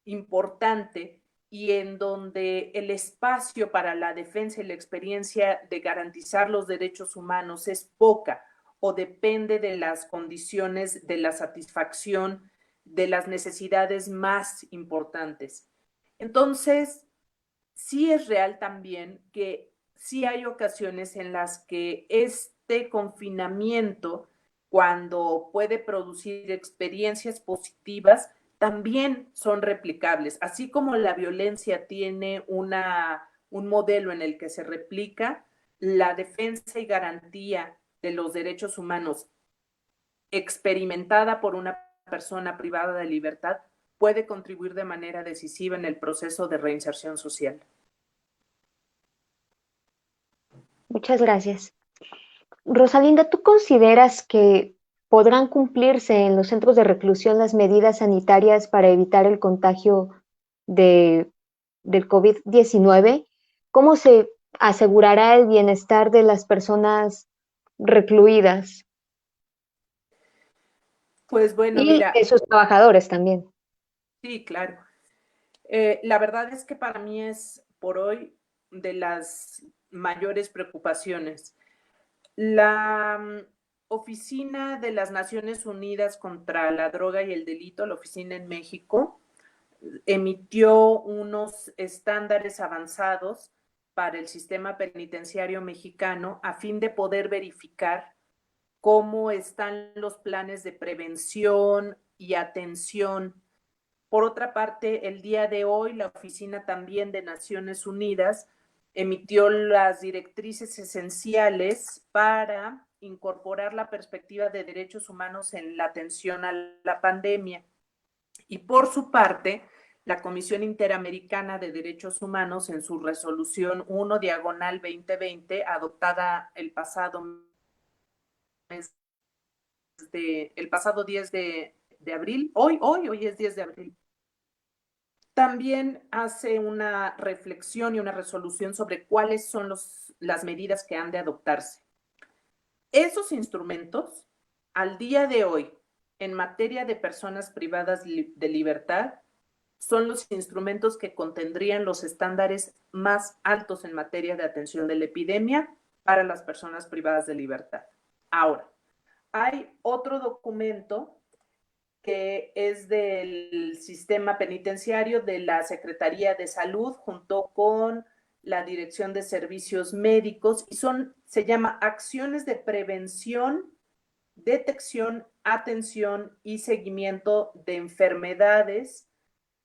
importante y en donde el espacio para la defensa y la experiencia de garantizar los derechos humanos es poca o depende de las condiciones de la satisfacción de las necesidades más importantes. Entonces, sí es real también que sí hay ocasiones en las que este confinamiento, cuando puede producir experiencias positivas, también son replicables. Así como la violencia tiene un modelo en el que se replica, la defensa y garantía de los derechos humanos experimentada por una persona privada de libertad puede contribuir de manera decisiva en el proceso de reinserción social. Muchas gracias. Rosalinda, ¿tú consideras que podrán cumplirse en los centros de reclusión las medidas sanitarias para evitar el contagio del COVID-19? ¿Cómo se asegurará el bienestar de las personas recluidas Pues bueno, y mira, de sus trabajadores también? sí, claro. La verdad es que para mí es por hoy de las mayores preocupaciones. La Oficina de las Naciones Unidas contra la Droga y el Delito, la oficina en México, emitió unos estándares avanzados para el sistema penitenciario mexicano a fin de poder verificar cómo están los planes de prevención y atención. Por otra parte, el día de hoy, la Oficina también de Naciones Unidas emitió las directrices esenciales para incorporar la perspectiva de derechos humanos en la atención a la pandemia. Y por su parte, la Comisión Interamericana de Derechos Humanos, en su resolución 1/2020, adoptada el pasado 10 de abril, hoy es 10 de abril, también hace una reflexión y una resolución sobre cuáles son las medidas que han de adoptarse. Esos instrumentos, al día de hoy, en materia de personas privadas de libertad, son los instrumentos que contendrían los estándares más altos en materia de atención de la epidemia para las personas privadas de libertad. Ahora, hay otro documento que es del sistema penitenciario de la Secretaría de Salud junto con la Dirección de Servicios Médicos y se llama Acciones de Prevención, Detección, Atención y Seguimiento de Enfermedades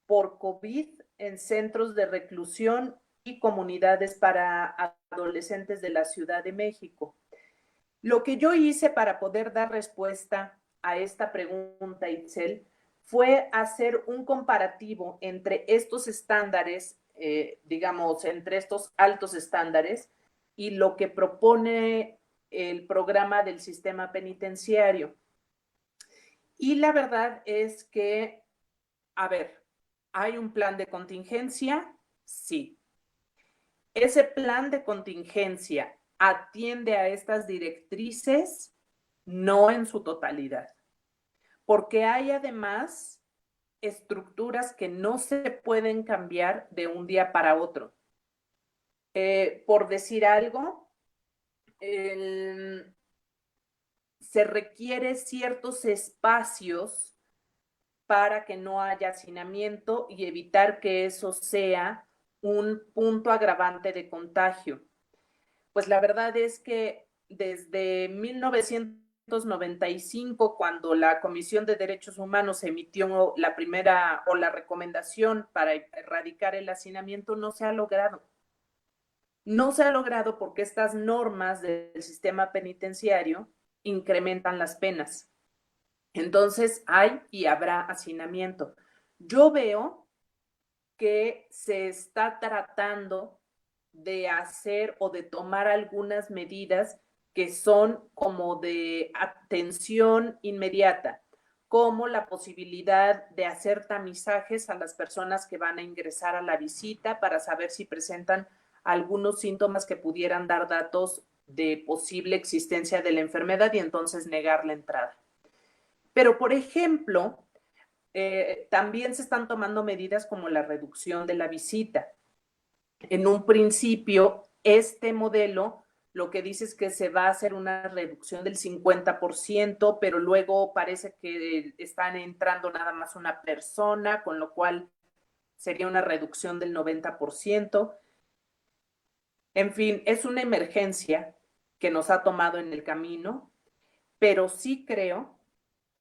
por COVID en centros de reclusión y comunidades para adolescentes de la Ciudad de México. Lo que yo hice para poder dar respuesta a esta pregunta, Itzel, fue hacer un comparativo entre estos estándares, digamos, entre estos altos estándares y lo que propone el programa del sistema penitenciario. Y la verdad es que, a ver, ¿hay un plan de contingencia? Sí. Ese plan de contingencia atiende a estas directrices, no en su totalidad, porque hay además estructuras que no se pueden cambiar de un día para otro. Por decir algo, se requiere ciertos espacios para que no haya hacinamiento y evitar que eso sea un punto agravante de contagio. Pues la verdad es que desde 1995, cuando la Comisión de Derechos Humanos emitió la primera o la recomendación para erradicar el hacinamiento, no se ha logrado. No se ha logrado porque estas normas del sistema penitenciario incrementan las penas. Entonces hay y habrá hacinamiento. Yo veo que se está tratando de hacer o de tomar algunas medidas que son como de atención inmediata, como la posibilidad de hacer tamizajes a las personas que van a ingresar a la visita para saber si presentan algunos síntomas que pudieran dar datos de posible existencia de la enfermedad y entonces negar la entrada. Pero, por ejemplo, también se están tomando medidas como la reducción de la visita. En un principio, este modelo lo que dice es que se va a hacer una reducción del 50%, pero luego parece que están entrando nada más una persona, con lo cual sería una reducción del 90%. En fin, es una emergencia que nos ha tomado en el camino, pero sí creo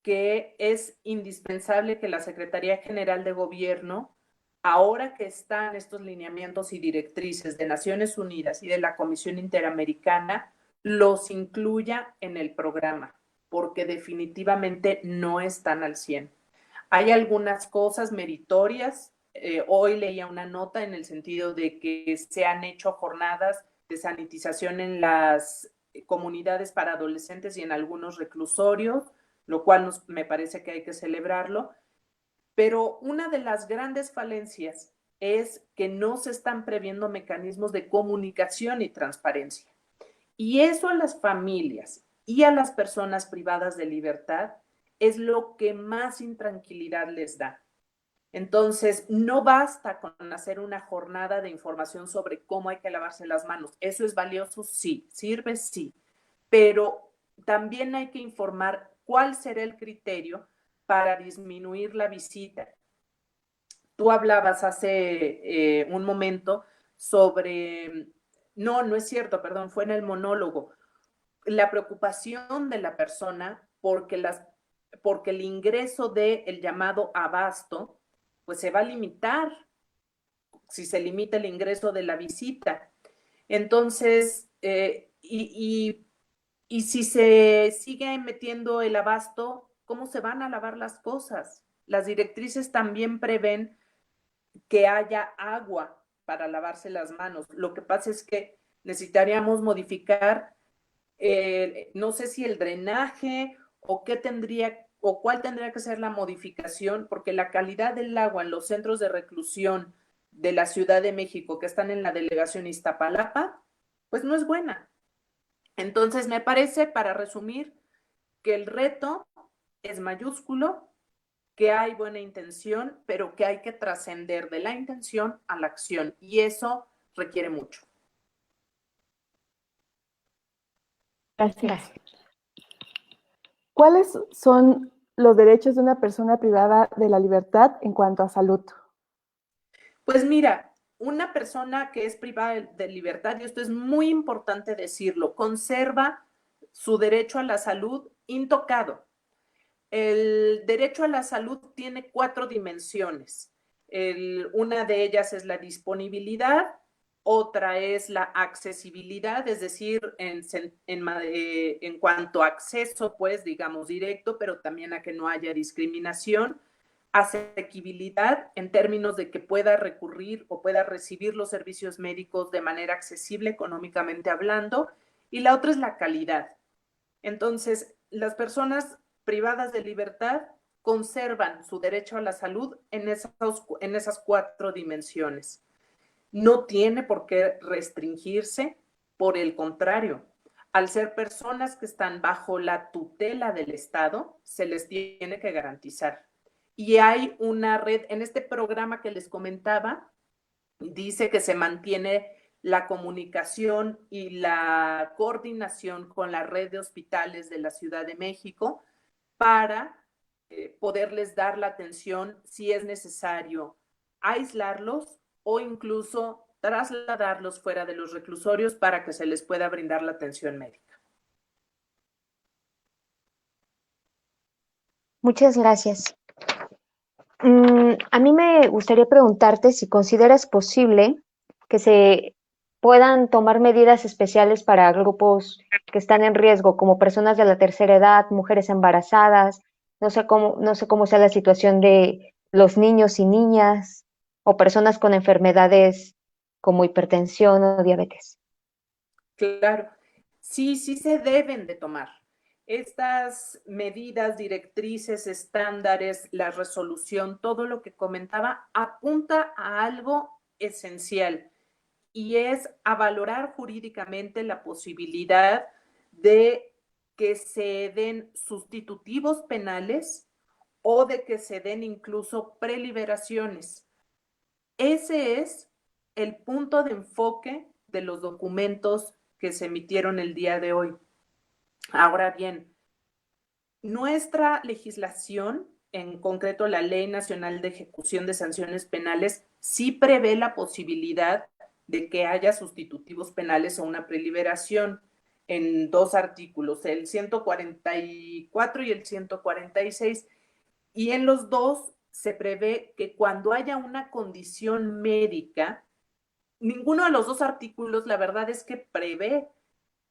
que es indispensable que la Secretaría General de Gobierno, ahora que están estos lineamientos y directrices de Naciones Unidas y de la Comisión Interamericana, los incluya en el programa, porque definitivamente no están al 100. Hay algunas cosas meritorias. Hoy leía una nota en el sentido de que se han hecho jornadas de sanitización en las comunidades para adolescentes y en algunos reclusorios, lo cual me parece que hay que celebrarlo. Pero una de las grandes falencias es que no se están previendo mecanismos de comunicación y transparencia. Y eso a las familias y a las personas privadas de libertad es lo que más intranquilidad les da. Entonces, no basta con hacer una jornada de información sobre cómo hay que lavarse las manos. ¿Eso es valioso? Sí. ¿Sirve? Sí. Pero también hay que informar cuál será el criterio para disminuir la visita. Tú hablabas hace un momento sobre, no es cierto, perdón, fue en el monólogo, la preocupación de la persona porque el ingreso del llamado abasto, pues se va a limitar si se limita el ingreso de la visita. Entonces, y si se sigue metiendo el abasto, ¿cómo se van a lavar las cosas? Las directrices también prevén que haya agua para lavarse las manos. Lo que pasa es que necesitaríamos modificar, no sé si el drenaje o cuál tendría que ser la modificación, porque la calidad del agua en los centros de reclusión de la Ciudad de México que están en la delegación Iztapalapa, pues no es buena. Entonces, me parece, para resumir, que el reto es mayúsculo, que hay buena intención, pero que hay que trascender de la intención a la acción, y eso requiere mucho. Gracias. ¿Cuáles son los derechos de una persona privada de la libertad en cuanto a salud? Pues mira, una persona que es privada de libertad, y esto es muy importante decirlo, conserva su derecho a la salud intocado. El derecho a la salud tiene 4 dimensiones. Una de ellas es la disponibilidad, otra es la accesibilidad, es decir, en cuanto a acceso, pues digamos directo, pero también a que no haya discriminación. Asequibilidad en términos de que pueda recurrir o pueda recibir los servicios médicos de manera accesible económicamente hablando, y la otra es la calidad. Entonces, las personas privadas de libertad conservan su derecho a la salud en esas 4 dimensiones. No tiene por qué restringirse, por el contrario, al ser personas que están bajo la tutela del Estado, se les tiene que garantizar. Y hay una red, en este programa que les comentaba, dice que se mantiene la comunicación y la coordinación con la red de hospitales de la Ciudad de México para poderles dar la atención si es necesario aislarlos o incluso trasladarlos fuera de los reclusorios para que se les pueda brindar la atención médica. Muchas gracias. A mí me gustaría preguntarte si consideras posible que se puedan tomar medidas especiales para grupos que están en riesgo, como personas de la tercera edad, mujeres embarazadas, no sé cómo sea la situación de los niños y niñas, o personas con enfermedades como hipertensión o diabetes. Claro, sí se deben de tomar. Estas medidas, directrices, estándares, la resolución, todo lo que comentaba, apunta a algo esencial, y es a valorar jurídicamente la posibilidad de que se den sustitutivos penales o de que se den incluso preliberaciones. Ese es el punto de enfoque de los documentos que se emitieron el día de hoy. Ahora bien, nuestra legislación, en concreto la Ley Nacional de Ejecución de Sanciones Penales, sí prevé la posibilidad de que haya sustitutivos penales o una preliberación en 2 artículos, el 144 y el 146, y en los 2 se prevé que cuando haya una condición médica, ninguno de los 2 artículos, la verdad es que prevé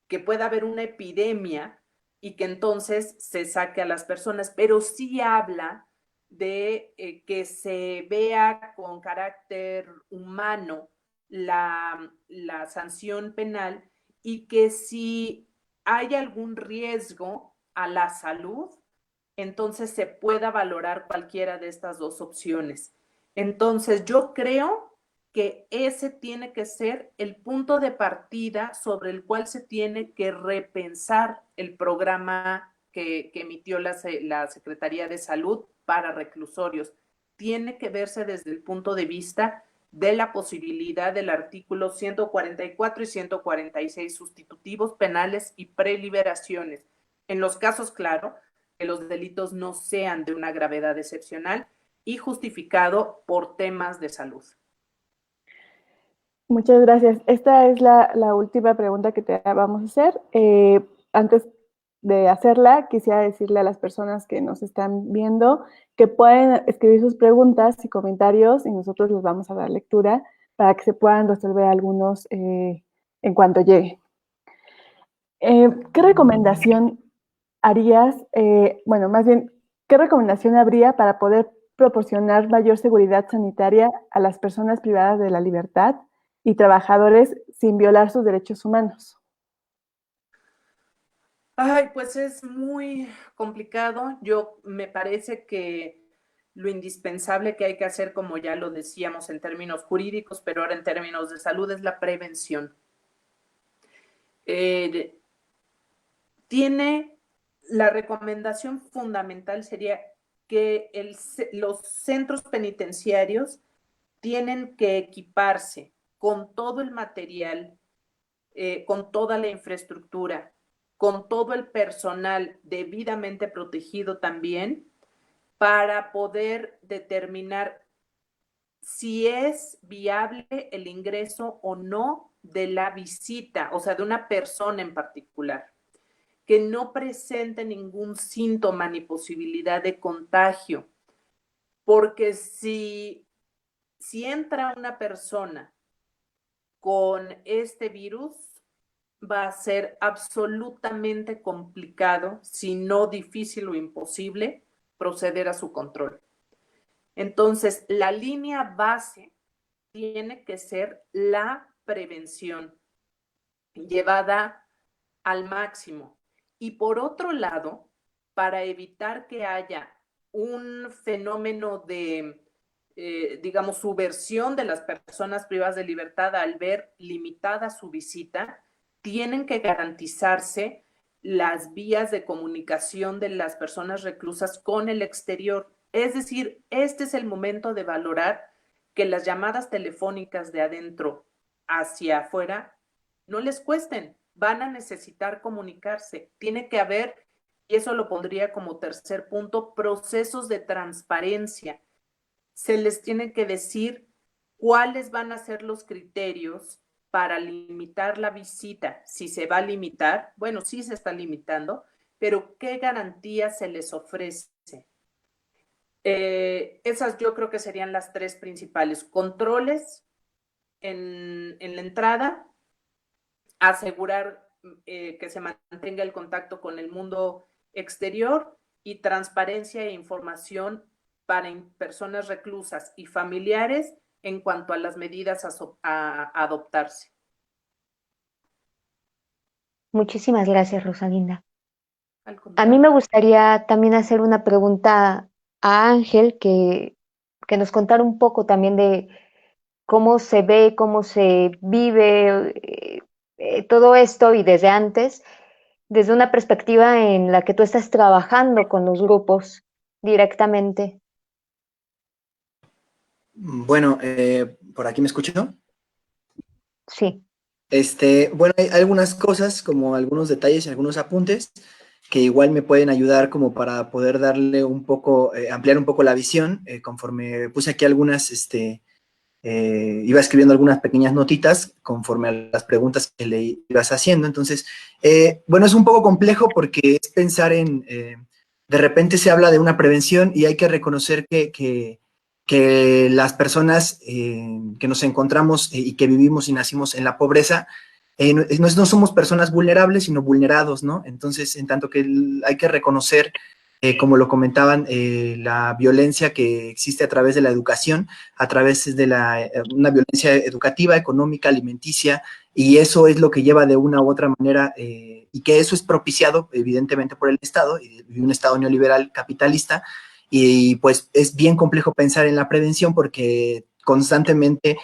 que pueda haber una epidemia y que entonces se saque a las personas, pero sí habla de que se vea con carácter humano la sanción penal y que si hay algún riesgo a la salud, entonces se pueda valorar cualquiera de estas 2 opciones. Entonces yo creo que ese tiene que ser el punto de partida sobre el cual se tiene que repensar el programa que emitió la Secretaría de Salud para reclusorios. Tiene que verse desde el punto de vista de la posibilidad del artículo 144 y 146 sustitutivos penales y preliberaciones. En los casos, claro, que los delitos no sean de una gravedad excepcional y justificado por temas de salud. Muchas gracias. Esta es la última pregunta que te vamos a hacer. Antes de hacerla, quisiera decirle a las personas que nos están viendo que pueden escribir sus preguntas y comentarios y nosotros les vamos a dar lectura para que se puedan resolver algunos en cuanto llegue. ¿Qué recomendación harías, bueno, más bien, qué recomendación habría para poder proporcionar mayor seguridad sanitaria a las personas privadas de la libertad y trabajadores sin violar sus derechos humanos? Ay, pues es muy complicado. Me parece que lo indispensable que hay que hacer, como ya lo decíamos en términos jurídicos, pero ahora en términos de salud, es la prevención. La recomendación fundamental sería que los centros penitenciarios tienen que equiparse con todo el material, con toda la infraestructura, con todo el personal debidamente protegido también, para poder determinar si es viable el ingreso o no de la visita, o sea, de una persona en particular, que no presente ningún síntoma ni posibilidad de contagio, porque si entra una persona con este virus, va a ser absolutamente complicado, si no difícil o imposible, proceder a su control. Entonces, la línea base tiene que ser la prevención, llevada al máximo. Y por otro lado, para evitar que haya un fenómeno de, digamos, subversión de las personas privadas de libertad al ver limitada su visita, tienen que garantizarse las vías de comunicación de las personas reclusas con el exterior. Es decir, este es el momento de valorar que las llamadas telefónicas de adentro hacia afuera no les cuesten, van a necesitar comunicarse. Tiene que haber, y eso lo pondría como tercer punto, procesos de transparencia. Se les tiene que decir cuáles van a ser los criterios para limitar la visita. Si se va a limitar, bueno, sí se está limitando, pero ¿qué garantías se les ofrece? Esas yo creo que serían las 3 principales. Controles en la entrada, asegurar que se mantenga el contacto con el mundo exterior y transparencia e información para personas reclusas y familiares en cuanto a las medidas a adoptarse. Muchísimas gracias, Rosalinda. A mí me gustaría también hacer una pregunta a Ángel, que nos contara un poco también de cómo se ve, cómo se vive todo esto y desde antes, desde una perspectiva en la que tú estás trabajando con los grupos directamente. Bueno, ¿por aquí me escucho? Sí. Bueno, hay algunas cosas, como algunos detalles y algunos apuntes, que igual me pueden ayudar como para poder darle un poco, ampliar un poco la visión, conforme puse aquí algunas iba escribiendo algunas pequeñas notitas conforme a las preguntas que le ibas haciendo. Entonces, bueno, es un poco complejo porque es pensar de repente se habla de una prevención y hay que reconocer que las personas que nos encontramos y que vivimos y nacimos en la pobreza, no somos personas vulnerables, sino vulnerados, ¿no? Entonces, en tanto que hay que reconocer, como lo comentaban, la violencia que existe a través de la educación, a través de una violencia educativa, económica, alimenticia, y eso es lo que lleva de una u otra manera, y que eso es propiciado, evidentemente, por el Estado, y un Estado neoliberal capitalista, y pues es bien complejo pensar en la prevención porque constantemente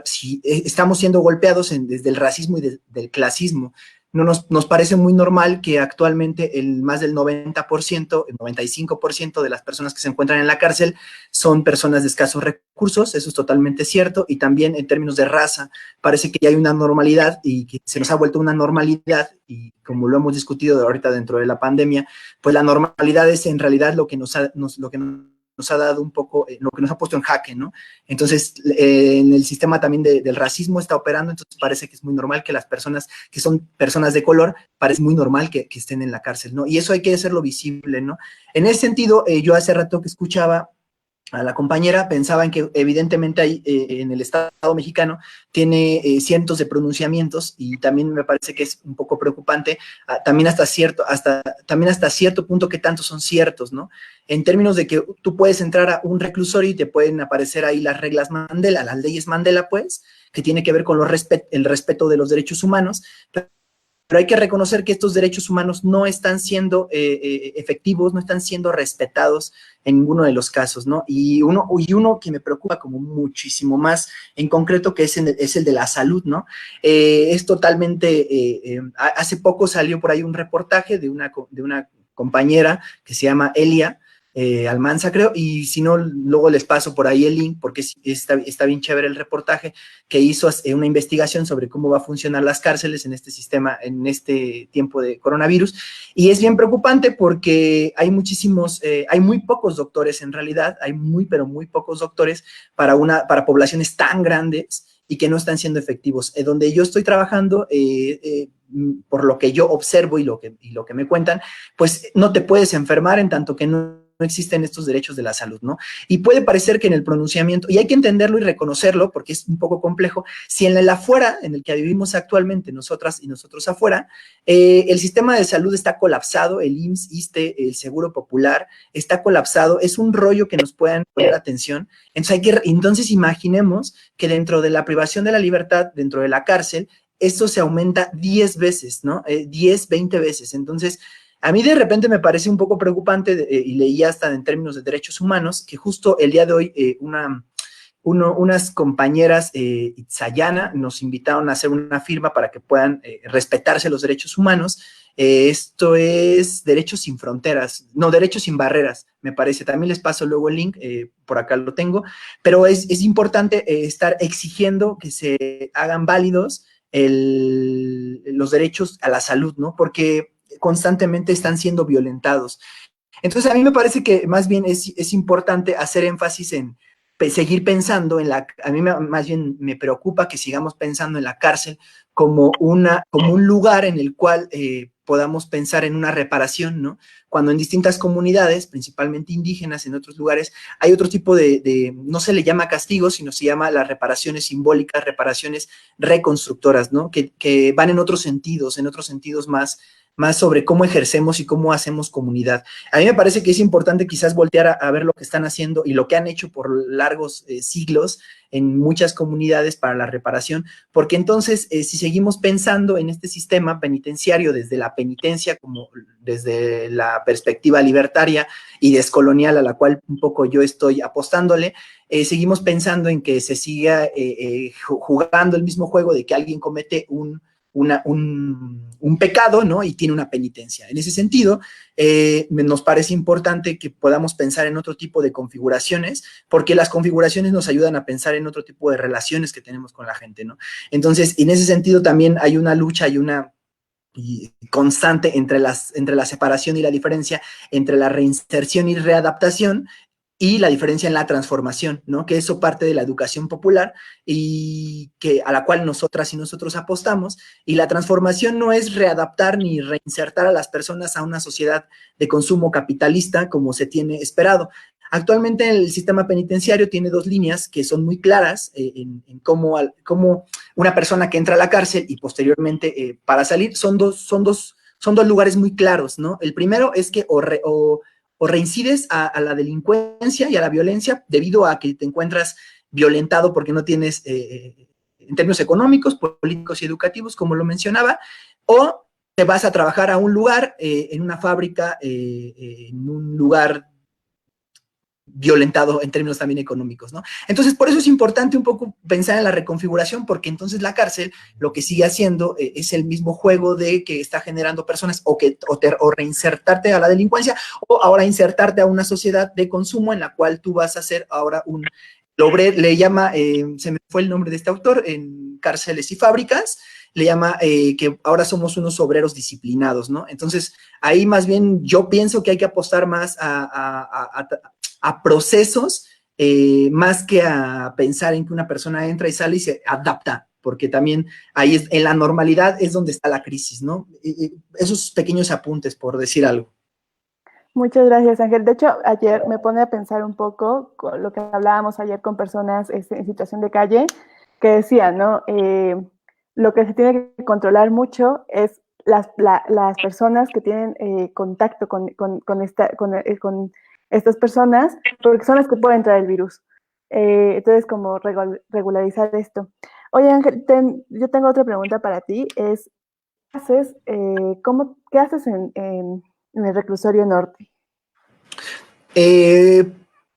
si estamos siendo golpeados desde el racismo y del clasismo. No nos parece muy normal que actualmente más del 90%, el 95% de las personas que se encuentran en la cárcel son personas de escasos recursos, eso es totalmente cierto, y también en términos de raza, parece que ya hay una normalidad y que se nos ha vuelto una normalidad, y como lo hemos discutido ahorita dentro de la pandemia, pues la normalidad es en realidad lo que nos ha dado un poco, lo que nos ha puesto en jaque, ¿no? Entonces, en el sistema también del racismo está operando, entonces parece que es muy normal que las personas que son personas de color, parece muy normal que estén en la cárcel, ¿no? Y eso hay que hacerlo visible, ¿no? En ese sentido, yo hace rato que escuchaba a la compañera, pensaba en que evidentemente hay, en el Estado mexicano tiene cientos de pronunciamientos y también me parece que es un poco preocupante, también hasta cierto punto que tantos son ciertos, ¿no? En términos de que tú puedes entrar a un reclusorio y te pueden aparecer ahí las reglas Mandela, las leyes Mandela, pues, que tiene que ver con el respeto de los derechos humanos, pero hay que reconocer que estos derechos humanos no están siendo efectivos, no están siendo respetados en ninguno de los casos, ¿no? Y uno que me preocupa como muchísimo más en concreto, que es el de la salud, ¿no? Es totalmente, hace poco salió por ahí un reportaje de una compañera que se llama Elia Almanza, creo, y si no, luego les paso por ahí el link, porque está bien chévere el reportaje, que hizo una investigación sobre cómo va a funcionar las cárceles en este sistema, en este tiempo de coronavirus, y es bien preocupante porque hay muy pocos doctores en realidad, pero muy pocos doctores para poblaciones tan grandes y que no están siendo efectivos. Donde yo estoy trabajando, por lo que yo observo y lo que me cuentan, pues no te puedes enfermar en tanto que no existen estos derechos de la salud, ¿no? Y puede parecer que en el pronunciamiento, y hay que entenderlo y reconocerlo porque es un poco complejo, si en el afuera, en el que vivimos actualmente nosotras y nosotros afuera, el sistema de salud está colapsado, el IMSS, ISSSTE, el Seguro Popular, está colapsado, es un rollo que nos puedan poner atención, entonces imaginemos que dentro de la privación de la libertad, dentro de la cárcel, esto se aumenta 10 veces, ¿no? 10, 20 veces, entonces a mí de repente me parece un poco preocupante, y leí hasta en términos de derechos humanos, que justo el día de hoy unas compañeras Itzayana nos invitaron a hacer una firma para que puedan respetarse los derechos humanos. Esto es Derechos Sin Fronteras, no, Derechos Sin Barreras, me parece. También les paso luego el link, por acá lo tengo, pero es importante estar exigiendo que se hagan válidos los derechos a la salud, ¿no? Porque constantemente están siendo violentados. Entonces, a mí me parece que más bien es importante hacer énfasis en seguir pensando a mí más bien me preocupa que sigamos pensando en la cárcel como un lugar en el cual podamos pensar en una reparación, ¿no? Cuando en distintas comunidades, principalmente indígenas, en otros lugares, hay otro tipo no se le llama castigo, sino se llama las reparaciones simbólicas, reparaciones reconstructoras, ¿no? Que van en otros sentidos más sobre cómo ejercemos y cómo hacemos comunidad. A mí me parece que es importante quizás voltear a ver lo que están haciendo y lo que han hecho por largos siglos en muchas comunidades para la reparación, porque entonces si seguimos pensando en este sistema penitenciario desde la penitencia, como desde la perspectiva libertaria y descolonial a la cual un poco yo estoy apostándole, seguimos pensando en que se siga jugando el mismo juego de que alguien comete un pecado, ¿no? Y tiene una penitencia. En ese sentido, nos parece importante que podamos pensar en otro tipo de configuraciones, porque las configuraciones nos ayudan a pensar en otro tipo de relaciones que tenemos con la gente, ¿no? Entonces, en ese sentido también hay una lucha, hay una constante entre la separación y la diferencia, entre la reinserción y readaptación, y la diferencia en la transformación, ¿no? Que eso parte de la educación popular y a la cual nosotras y nosotros apostamos. Y la transformación no es readaptar ni reinsertar a las personas a una sociedad de consumo capitalista como se tiene esperado. Actualmente el sistema penitenciario tiene dos líneas que son muy claras en cómo una persona que entra a la cárcel y posteriormente para salir son dos lugares muy claros, ¿no? El primero es que o reincides a la delincuencia y a la violencia debido a que te encuentras violentado porque no tienes, en términos económicos, políticos y educativos, como lo mencionaba, o te vas a trabajar a un lugar, en una fábrica, en un lugar violentado en términos también económicos, ¿no? Entonces, por eso es importante un poco pensar en la reconfiguración, porque entonces la cárcel lo que sigue haciendo es el mismo juego de que está generando personas o reinsertarte a la delincuencia o ahora insertarte a una sociedad de consumo en la cual tú vas a ser ahora un obrero, le llama, se me fue el nombre de este autor, en Cárceles y Fábricas, le llama que ahora somos unos obreros disciplinados, ¿no? Entonces, ahí más bien yo pienso que hay que apostar más a procesos, más que a pensar en que una persona entra y sale y se adapta, porque también ahí en la normalidad es donde está la crisis, ¿no? Esos pequeños apuntes, por decir algo. Muchas gracias, Ángel. De hecho, ayer me pone a pensar un poco con lo que hablábamos ayer con personas en situación de calle, que decían, ¿no? Lo que se tiene que controlar mucho es las personas que tienen contacto con estas personas, porque son las que pueden traer el virus. Entonces, como regularizar esto. Oye, Ángel, yo tengo otra pregunta para ti. ¿Qué haces en el reclusorio norte?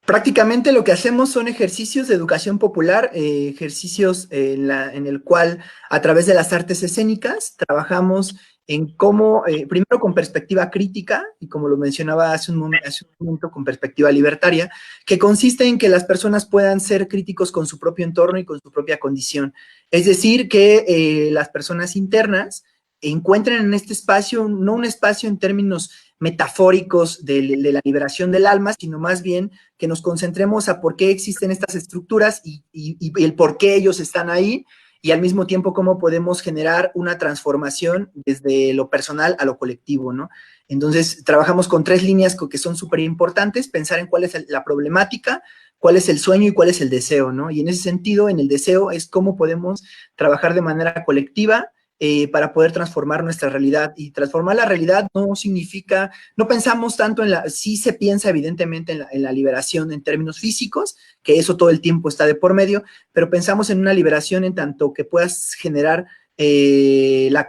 Prácticamente lo que hacemos son ejercicios de educación popular, ejercicios en el cual a través de las artes escénicas trabajamos en cómo, primero con perspectiva crítica, y como lo mencionaba hace un momento, con perspectiva libertaria, que consiste en que las personas puedan ser críticos con su propio entorno y con su propia condición. Es decir, que las personas internas encuentren en este espacio, no un espacio en términos metafóricos de la liberación del alma, sino más bien que nos concentremos a por qué existen estas estructuras y el por qué ellos están ahí, y al mismo tiempo cómo podemos generar una transformación desde lo personal a lo colectivo, ¿no? Entonces, trabajamos con tres líneas que son súper importantes: pensar en cuál es la problemática, cuál es el sueño y cuál es el deseo, ¿no? Y en ese sentido, en el deseo es cómo podemos trabajar de manera colectiva, para poder transformar nuestra realidad. Y transformar la realidad no significa, no pensamos tanto sí se piensa evidentemente en la liberación en términos físicos, que eso todo el tiempo está de por medio, pero pensamos en una liberación en tanto que puedas generar la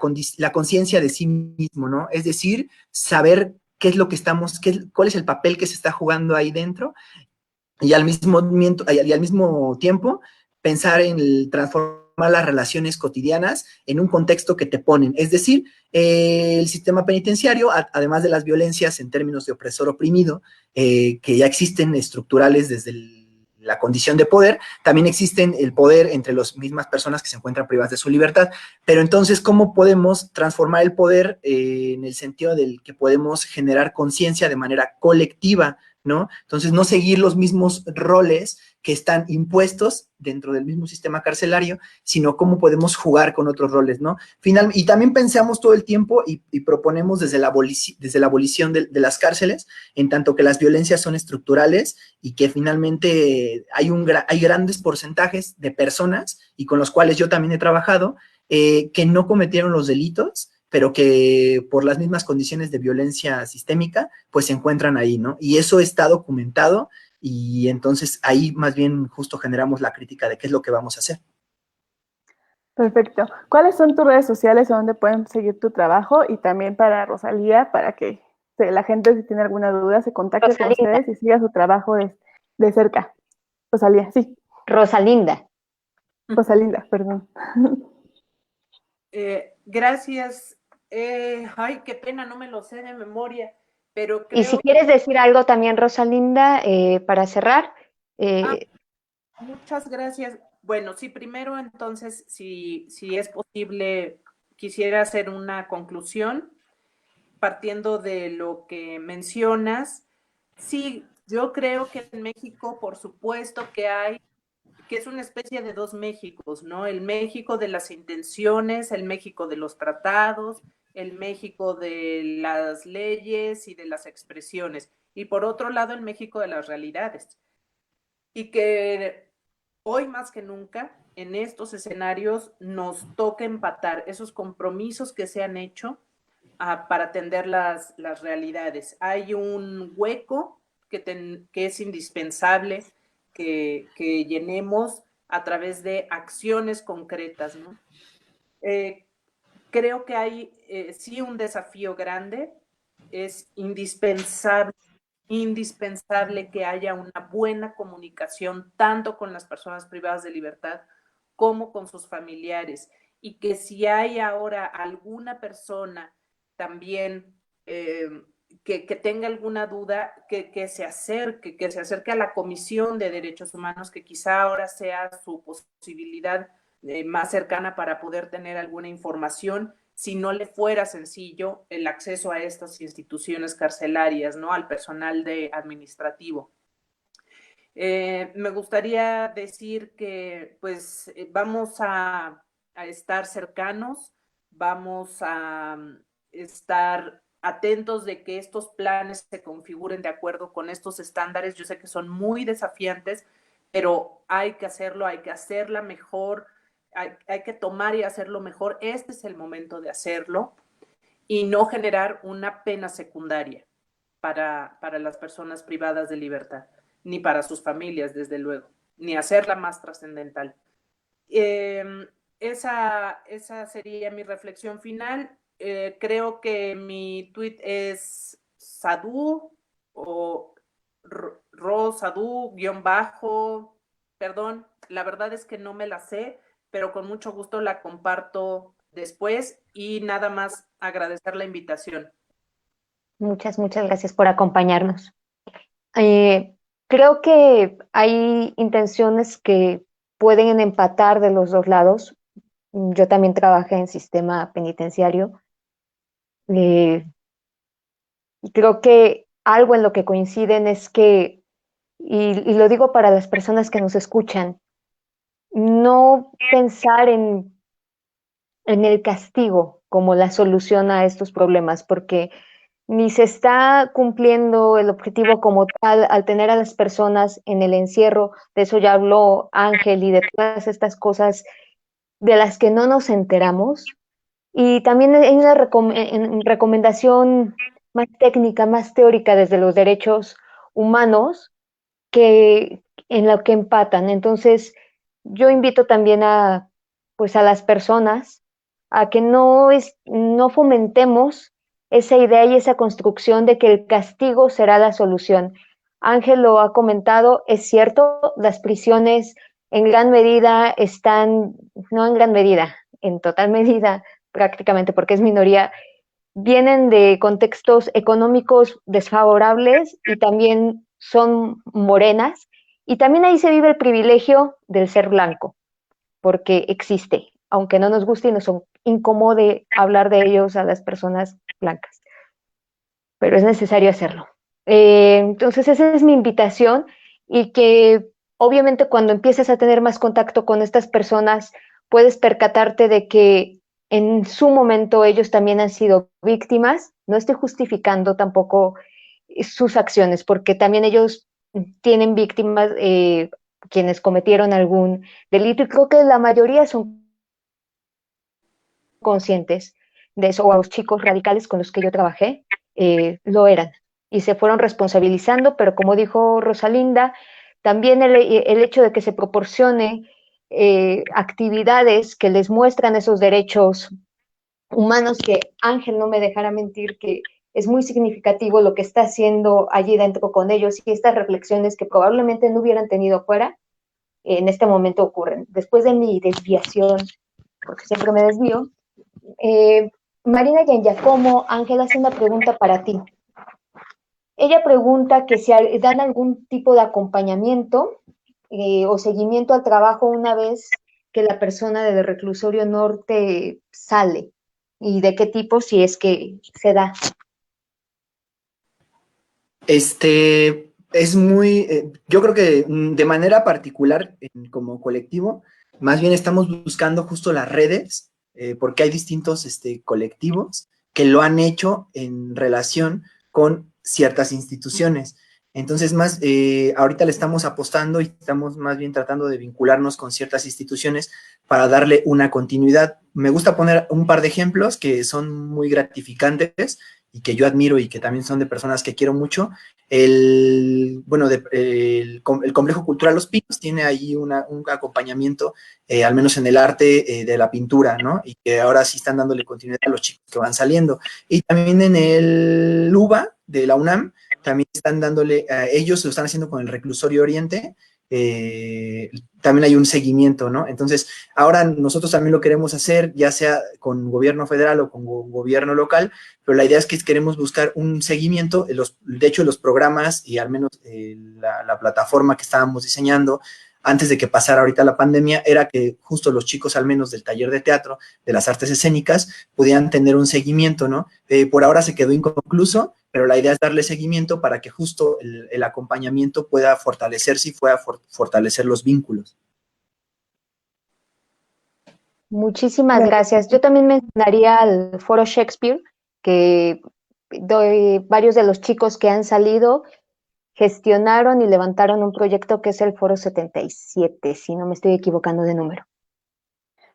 conciencia de sí mismo, ¿no? Es decir, saber qué es lo que cuál es el papel que se está jugando ahí dentro, y al mismo tiempo pensar en transformar las relaciones cotidianas en un contexto que te ponen. Es decir, el sistema penitenciario, además de las violencias en términos de opresor oprimido, que ya existen estructurales desde la condición de poder, también existen el poder entre las mismas personas que se encuentran privadas de su libertad. Pero entonces, ¿cómo podemos transformar el poder en el sentido del que podemos generar conciencia de manera colectiva, ¿no? Entonces, no seguir los mismos roles que están impuestos dentro del mismo sistema carcelario, sino cómo podemos jugar con otros roles, ¿no? Y también pensamos todo el tiempo y proponemos desde la abolición de las cárceles, en tanto que las violencias son estructurales y que finalmente hay grandes porcentajes de personas, y con los cuales yo también he trabajado, que no cometieron los delitos, pero que por las mismas condiciones de violencia sistémica, pues se encuentran ahí, ¿no? Y eso está documentado, y entonces ahí más bien justo generamos la crítica de qué es lo que vamos a hacer. Perfecto. ¿Cuáles son tus redes sociales donde pueden seguir tu trabajo? Y también para Rosalía, para que la gente, si tiene alguna duda, se contacte con ustedes y siga su trabajo de cerca. Rosalía, sí. Rosalinda. Rosalinda, perdón. Gracias. Ay, qué pena, no me lo sé de memoria, pero creo... Y si quieres decir algo también, Rosalinda, para cerrar. Muchas gracias. Bueno, sí, primero entonces, si es posible, quisiera hacer una conclusión partiendo de lo que mencionas. Sí, Yo creo que en México, por supuesto que es una especie de dos Méxicos, ¿no? El México de las intenciones, el México de los tratados, el México de las leyes y de las expresiones. Y por otro lado, el México de las realidades. Y que hoy más que nunca, en estos escenarios, nos toca empatar esos compromisos que se han hecho para atender las realidades. Hay un hueco que es indispensable que llenemos a través de acciones concretas, ¿no? Creo que hay sí un desafío grande, es indispensable que haya una buena comunicación tanto con las personas privadas de libertad como con sus familiares, y que si hay ahora alguna persona también que tenga alguna duda, que se acerque a la Comisión de Derechos Humanos, que quizá ahora sea su posibilidad más cercana para poder tener alguna información, si no le fuera sencillo el acceso a estas instituciones carcelarias, ¿no? Al personal administrativo. Me gustaría decir que pues vamos a estar cercanos, vamos a estar atentos de que estos planes se configuren de acuerdo con estos estándares. Yo sé que son muy desafiantes, pero hay que hacerlo, hay que hacerla mejor, hay que tomar y hacerlo mejor. Este es el momento de hacerlo y no generar una pena secundaria para las personas privadas de libertad, ni para sus familias, desde luego, ni hacerla más trascendental. Esa sería mi reflexión final. Creo que mi tweet es Sadhu o Sadhu guión bajo, perdón, la verdad es que no me la sé, pero con mucho gusto la comparto después, y nada más agradecer la invitación. Muchas, muchas gracias por acompañarnos. Creo que hay intenciones que pueden empatar de los dos lados. Yo también trabajé en sistema penitenciario. Y creo que algo en lo que coinciden es que, y lo digo para las personas que nos escuchan, no pensar en el castigo como la solución a estos problemas, porque ni se está cumpliendo el objetivo como tal al tener a las personas en el encierro. De eso ya habló Ángel, y de todas estas cosas de las que no nos enteramos. Y también hay una recomendación más técnica, más teórica desde los derechos humanos, que en lo que empatan. Entonces, yo invito también pues a las personas a que no fomentemos esa idea y esa construcción de que el castigo será la solución. Ángel lo ha comentado, es cierto, las prisiones en gran medida están, no en gran medida, en total medida prácticamente, porque es minoría, vienen de contextos económicos desfavorables y también son morenas, y también ahí se vive el privilegio del ser blanco, porque existe, aunque no nos guste y nos incomode hablar de ellos a las personas blancas, pero es necesario hacerlo. Entonces esa es mi invitación, y que obviamente cuando empieces a tener más contacto con estas personas puedes percatarte de que en su momento ellos también han sido víctimas. No estoy justificando tampoco sus acciones, porque también ellos tienen víctimas, quienes cometieron algún delito, y creo que la mayoría son conscientes de eso, o a los chicos radicales con los que yo trabajé, lo eran, y se fueron responsabilizando. Pero como dijo Rosalinda, también el hecho de que se proporcione actividades que les muestran esos derechos humanos, que Ángel no me dejará mentir que es muy significativo lo que está haciendo allí dentro con ellos, y estas reflexiones que probablemente no hubieran tenido fuera, en este momento ocurren. Después de mi desviación, porque siempre me desvío, Marina Giangiacomo, Ángel hace una pregunta para ti. Ella pregunta que si dan algún tipo de acompañamiento o seguimiento al trabajo una vez que la persona del reclusorio norte sale, y de qué tipo, si es que se da. es muy, yo creo que de manera particular, como colectivo, más bien estamos buscando justo las redes, porque hay distintos colectivos que lo han hecho en relación con ciertas instituciones. Entonces, ahorita le estamos apostando y estamos más bien tratando de vincularnos con ciertas instituciones para darle una continuidad. Me gusta poner un par de ejemplos que son muy gratificantes y que yo admiro y que también son de personas que quiero mucho. El Complejo Cultural Los Pinos tiene ahí un acompañamiento, al menos en el arte de la pintura, ¿no? Y que ahora sí están dándole continuidad a los chicos que van saliendo. Y también en el UBA de la UNAM, también están dándole, ellos lo están haciendo con el Reclusorio Oriente, también hay un seguimiento, ¿no? Entonces, ahora nosotros también lo queremos hacer, ya sea con gobierno federal o con gobierno local, pero la idea es que queremos buscar un seguimiento. De hecho, los programas y al menos la plataforma que estábamos diseñando antes de que pasara ahorita la pandemia era que justo los chicos, al menos del taller de teatro, de las artes escénicas, pudieran tener un seguimiento, ¿no? Por ahora se quedó inconcluso, pero la idea es darle seguimiento para que justo el acompañamiento pueda fortalecerse y pueda fortalecer los vínculos. Muchísimas gracias. Yo también mencionaría al Foro Shakespeare, que varios de los chicos que han salido gestionaron y levantaron un proyecto que es el Foro 77, si no me estoy equivocando de número.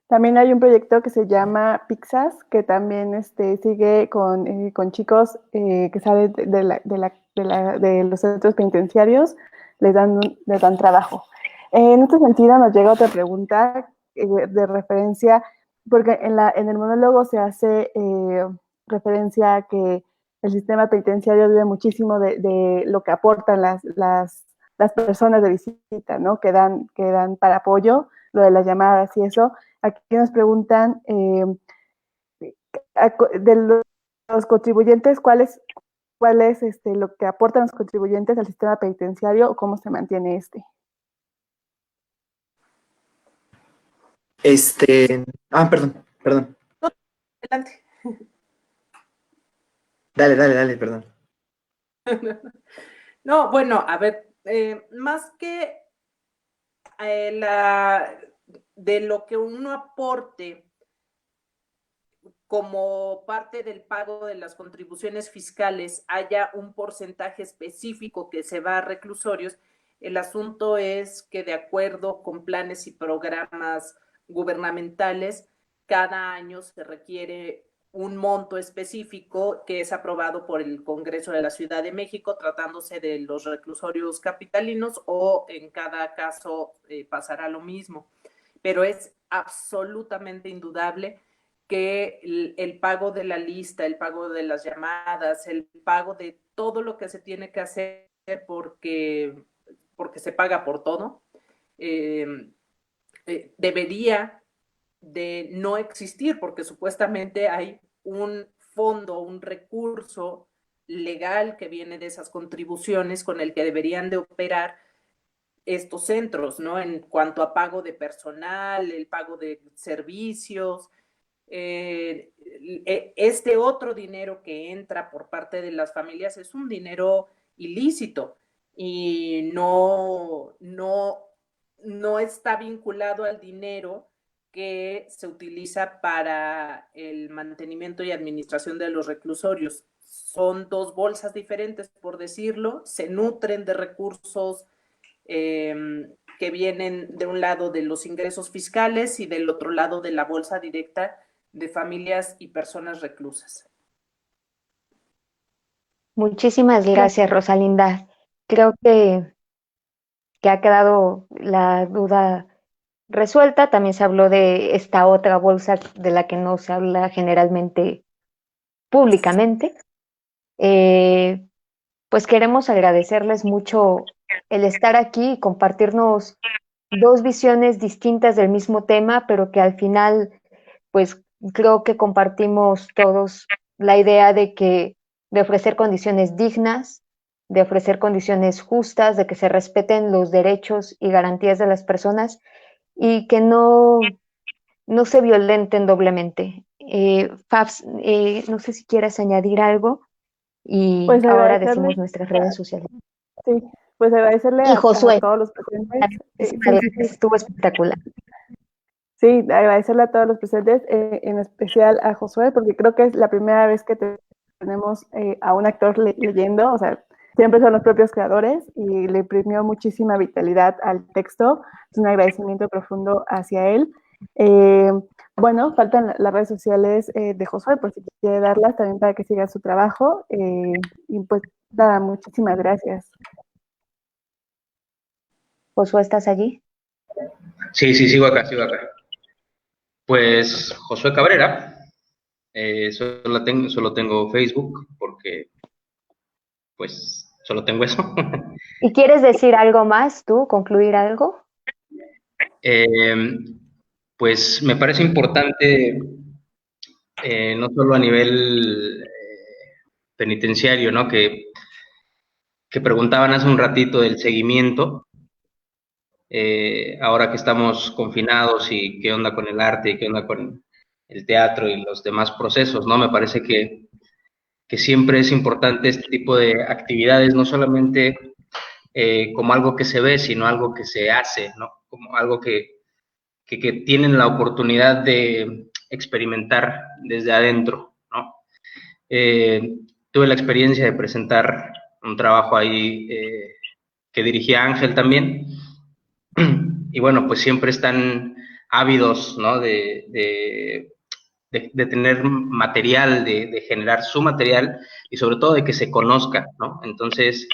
También hay un proyecto que se llama Pixas, que también sigue con chicos que salen de los centros penitenciarios, les dan trabajo. En este sentido nos llega otra pregunta de referencia, porque en el monólogo se hace referencia a que el sistema penitenciario vive muchísimo de lo que aportan las personas de visita, ¿no? Que dan para apoyo, lo de las llamadas y eso. Aquí nos preguntan de los contribuyentes, ¿cuál es lo que aportan los contribuyentes al sistema penitenciario o cómo se mantiene este? Perdón. Adelante. Dale, perdón. No, bueno, a ver, más que de lo que uno aporte como parte del pago de las contribuciones fiscales haya un porcentaje específico que se va a reclusorios, el asunto es que de acuerdo con planes y programas gubernamentales, cada año se requiere un monto específico que es aprobado por el Congreso de la Ciudad de México, tratándose de los reclusorios capitalinos, o en cada caso pasará lo mismo. Pero es absolutamente indudable que el pago de la lista, el pago de las llamadas, el pago de todo lo que se tiene que hacer porque se paga por todo, debería de no existir, porque supuestamente hay un fondo, un recurso legal que viene de esas contribuciones con el que deberían de operar estos centros, ¿no? En cuanto a pago de personal, el pago de servicios, este otro dinero que entra por parte de las familias es un dinero ilícito y no está vinculado al dinero que se utiliza para el mantenimiento y administración de los reclusorios. Son dos bolsas diferentes, por decirlo, se nutren de recursos que vienen de un lado de los ingresos fiscales y del otro lado de la bolsa directa de familias y personas reclusas. Muchísimas gracias, Rosalinda. Creo que ha quedado la duda resuelta. También se habló de esta otra bolsa de la que no se habla generalmente públicamente. Pues queremos agradecerles mucho el estar aquí y compartirnos dos visiones distintas del mismo tema, pero que al final, pues creo que compartimos todos la idea de ofrecer condiciones dignas, de ofrecer condiciones justas, de que se respeten los derechos y garantías de las personas y que no se violenten doblemente. Fabs, no sé si quieras añadir algo y Pues ahora decimos nuestras redes sociales. Sí, Pues agradecerle Y a Josué, todos los presentes. estuvo espectacular. Sí, agradecerle a todos los presentes, en especial a Josué, porque creo que es la primera vez que tenemos a un actor leyendo, o sea, siempre son los propios creadores y le imprimió muchísima vitalidad al texto. Es un agradecimiento profundo hacia él. Bueno, faltan las redes sociales de Josué, por si quiere darlas también para que siga su trabajo. Y pues nada, muchísimas gracias. Josué, ¿estás allí? Sí, sigo acá. Pues Josué Cabrera, solo tengo Facebook porque pues solo tengo eso. ¿Y quieres decir algo más tú, concluir algo? Pues me parece importante, no solo a nivel penitenciario, ¿no? Que preguntaban hace un ratito del seguimiento, ahora que estamos confinados y qué onda con el arte y qué onda con el teatro y los demás procesos, ¿no? Me parece que siempre es importante este tipo de actividades, no solamente como algo que se ve, sino algo que se hace, ¿no? Como algo que tienen la oportunidad de experimentar desde adentro, ¿no? Tuve la experiencia de presentar un trabajo ahí que dirigía Ángel también, y bueno, pues siempre están ávidos, ¿no? De tener material, de generar su material y sobre todo de que se conozca, ¿no? Entonces,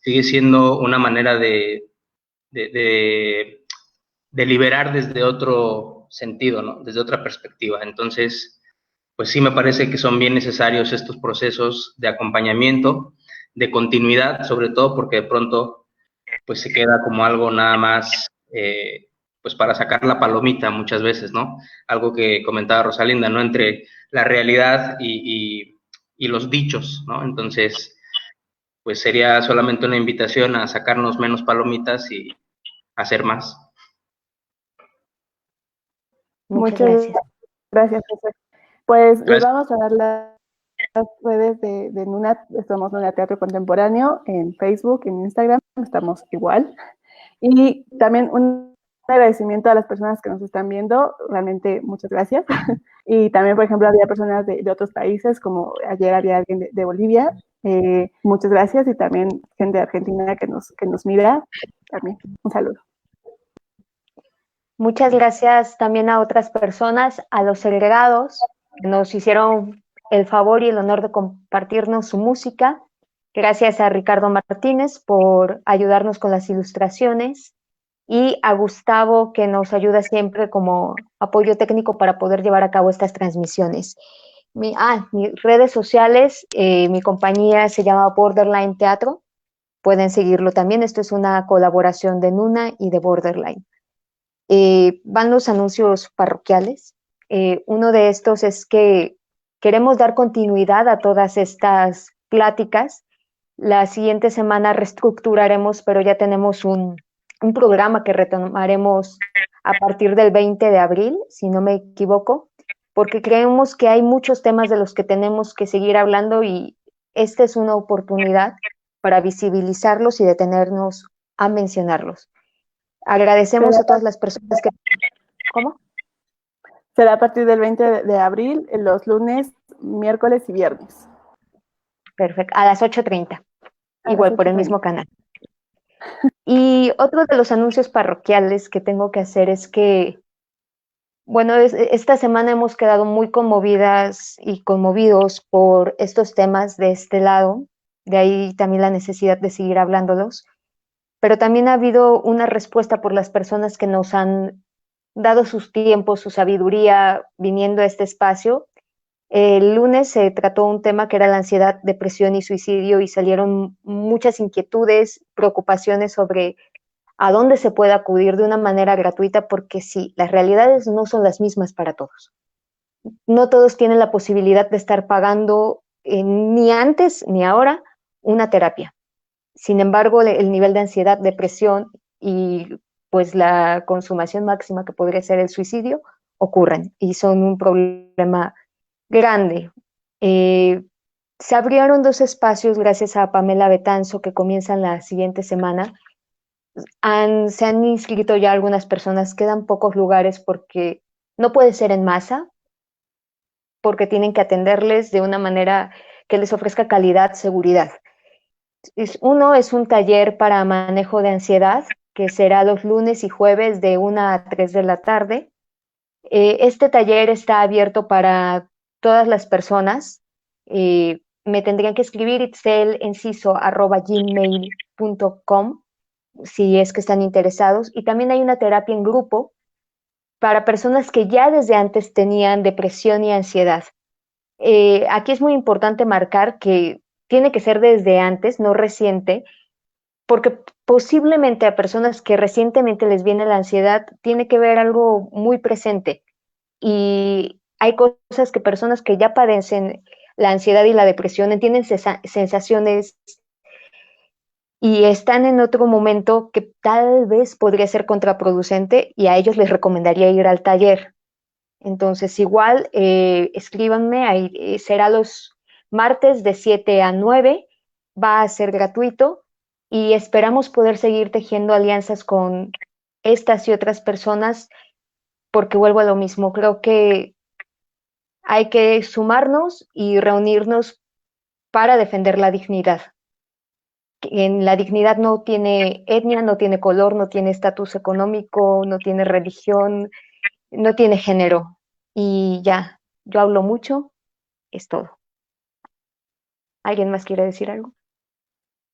sigue siendo una manera de liberar desde otro sentido, ¿no? Desde otra perspectiva. Entonces, pues sí me parece que son bien necesarios estos procesos de acompañamiento, de continuidad, sobre todo porque de pronto pues se queda como algo nada más, pues para sacar la palomita muchas veces, ¿no? Algo que comentaba Rosalinda, ¿no? Entre la realidad y los dichos, ¿no? Entonces, pues sería solamente una invitación a sacarnos menos palomitas y hacer más. Muchas Muchas gracias. gracias, José. Pues les Gracias. vamos a dar las redes de Nuna. Somos Nuna Teatro Contemporáneo en Facebook, en Instagram, estamos igual. Y también un agradecimiento a las personas que nos están viendo, realmente muchas gracias. Y también, por ejemplo, había personas de otros países, como ayer había alguien de Bolivia. Muchas gracias, y también gente de Argentina que nos mira. También un saludo. Muchas gracias también a otras personas, a los segregados, que nos hicieron el favor y el honor de compartirnos su música. Gracias a Ricardo Martínez por ayudarnos con las ilustraciones y a Gustavo, que nos ayuda siempre como apoyo técnico para poder llevar a cabo estas transmisiones. Mis redes sociales, mi compañía se llama Borderline Teatro. Pueden seguirlo también. Esto es una colaboración de Nuna y de Borderline. Van los anuncios parroquiales. Uno de estos es que queremos dar continuidad a todas estas pláticas. La siguiente semana reestructuraremos, pero ya tenemos un programa que retomaremos a partir del 20 de abril, si no me equivoco, porque creemos que hay muchos temas de los que tenemos que seguir hablando y esta es una oportunidad para visibilizarlos y detenernos a mencionarlos. Agradecemos a todas las personas que... ¿Cómo? Será a partir del 20 de abril, los lunes, miércoles y viernes. Perfecto, a las 8:30, igual por el mismo canal. Y otro de los anuncios parroquiales que tengo que hacer es que, bueno, esta semana hemos quedado muy conmovidas y conmovidos por estos temas de este lado, de ahí también la necesidad de seguir hablándolos, pero también ha habido una respuesta por las personas que nos han dado sus tiempos, su sabiduría viniendo a este espacio. El lunes se trató un tema que era la ansiedad, depresión y suicidio y salieron muchas inquietudes, preocupaciones sobre a dónde se puede acudir de una manera gratuita, porque sí, las realidades no son las mismas para todos. No todos tienen la posibilidad de estar pagando ni antes ni ahora una terapia. Sin embargo, el nivel de ansiedad, depresión y pues la consumación máxima que podría ser el suicidio ocurren y son un problema grande. Se abrieron 2 espacios gracias a Pamela Betanzo que comienzan la siguiente semana. Se han inscrito ya algunas personas, quedan pocos lugares porque no puede ser en masa, porque tienen que atenderles de una manera que les ofrezca calidad, seguridad. Uno es un taller para manejo de ansiedad, que será los lunes y jueves de 1 a 3 de la tarde. Este taller está abierto para todas las personas. Me tendrían que escribir itzel.enciso@gmail.com si es que están interesados. Y también hay una terapia en grupo para personas que ya desde antes tenían depresión y ansiedad. Aquí es muy importante marcar que tiene que ser desde antes, no reciente, porque posiblemente a personas que recientemente les viene la ansiedad tiene que ver algo muy presente. Y hay cosas que personas que ya padecen la ansiedad y la depresión tienen sensaciones y están en otro momento que tal vez podría ser contraproducente y a ellos les recomendaría ir al taller. Entonces, igual, escríbanme, ahí, será los martes de 7 a 9, va a ser gratuito y esperamos poder seguir tejiendo alianzas con estas y otras personas porque vuelvo a lo mismo, creo que hay que sumarnos y reunirnos para defender la dignidad. La dignidad no tiene etnia, no tiene color, no tiene estatus económico, no tiene religión, no tiene género. Y ya, yo hablo mucho, es todo. ¿Alguien más quiere decir algo?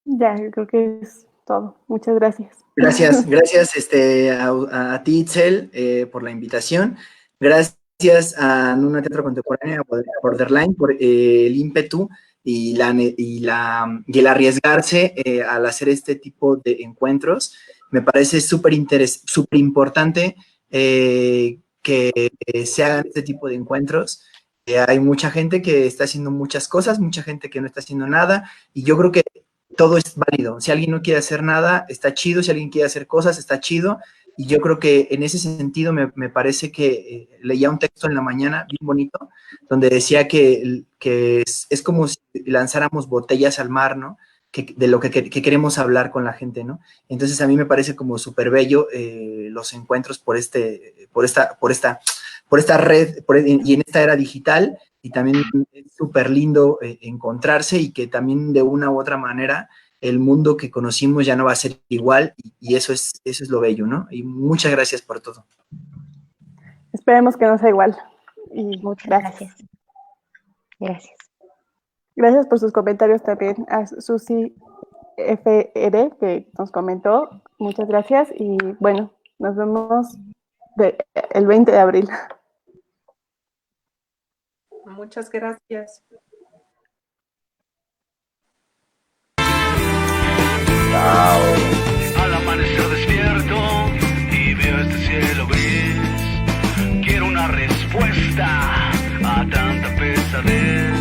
Ya, yo creo que es todo. Muchas gracias. Gracias a ti, Itzel, por la invitación. Gracias a Nuna Teatro Contemporáneo, a Borderline, por el ímpetu y el arriesgarse al hacer este tipo de encuentros. Me parece súper importante que se hagan este tipo de encuentros. Hay mucha gente que está haciendo muchas cosas, mucha gente que no está haciendo nada, y yo creo que todo es válido. Si alguien no quiere hacer nada, está chido. Si alguien quiere hacer cosas, está chido. Y yo creo que en ese sentido me parece que leía un texto en la mañana bien bonito, donde decía que es como si lanzáramos botellas al mar, ¿no? De lo que queremos hablar con la gente, ¿no? Entonces a mí me parece como súper bello los encuentros por esta red y en esta era digital, y también es súper lindo encontrarse, y que también de una u otra manera el mundo que conocimos ya no va a ser igual, y eso es lo bello, ¿no? Y muchas gracias por todo. Esperemos que no sea igual. Y muchas gracias. Gracias. Gracias por sus comentarios también a Susi FR, que nos comentó. Muchas gracias y bueno, nos vemos el 20 de abril. Muchas gracias. Al amanecer despierto y veo este cielo gris, quiero una respuesta a tanta pesadez.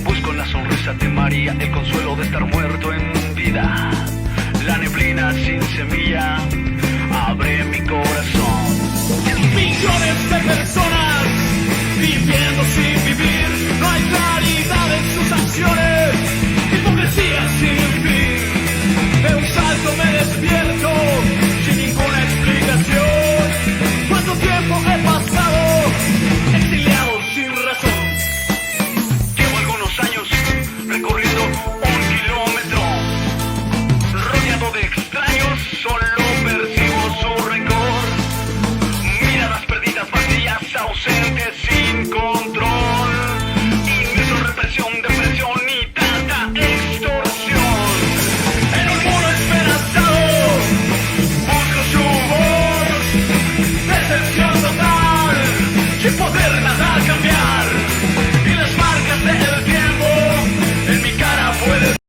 Busco en la sonrisa de María el consuelo de estar muerto en vida. La neblina sin semilla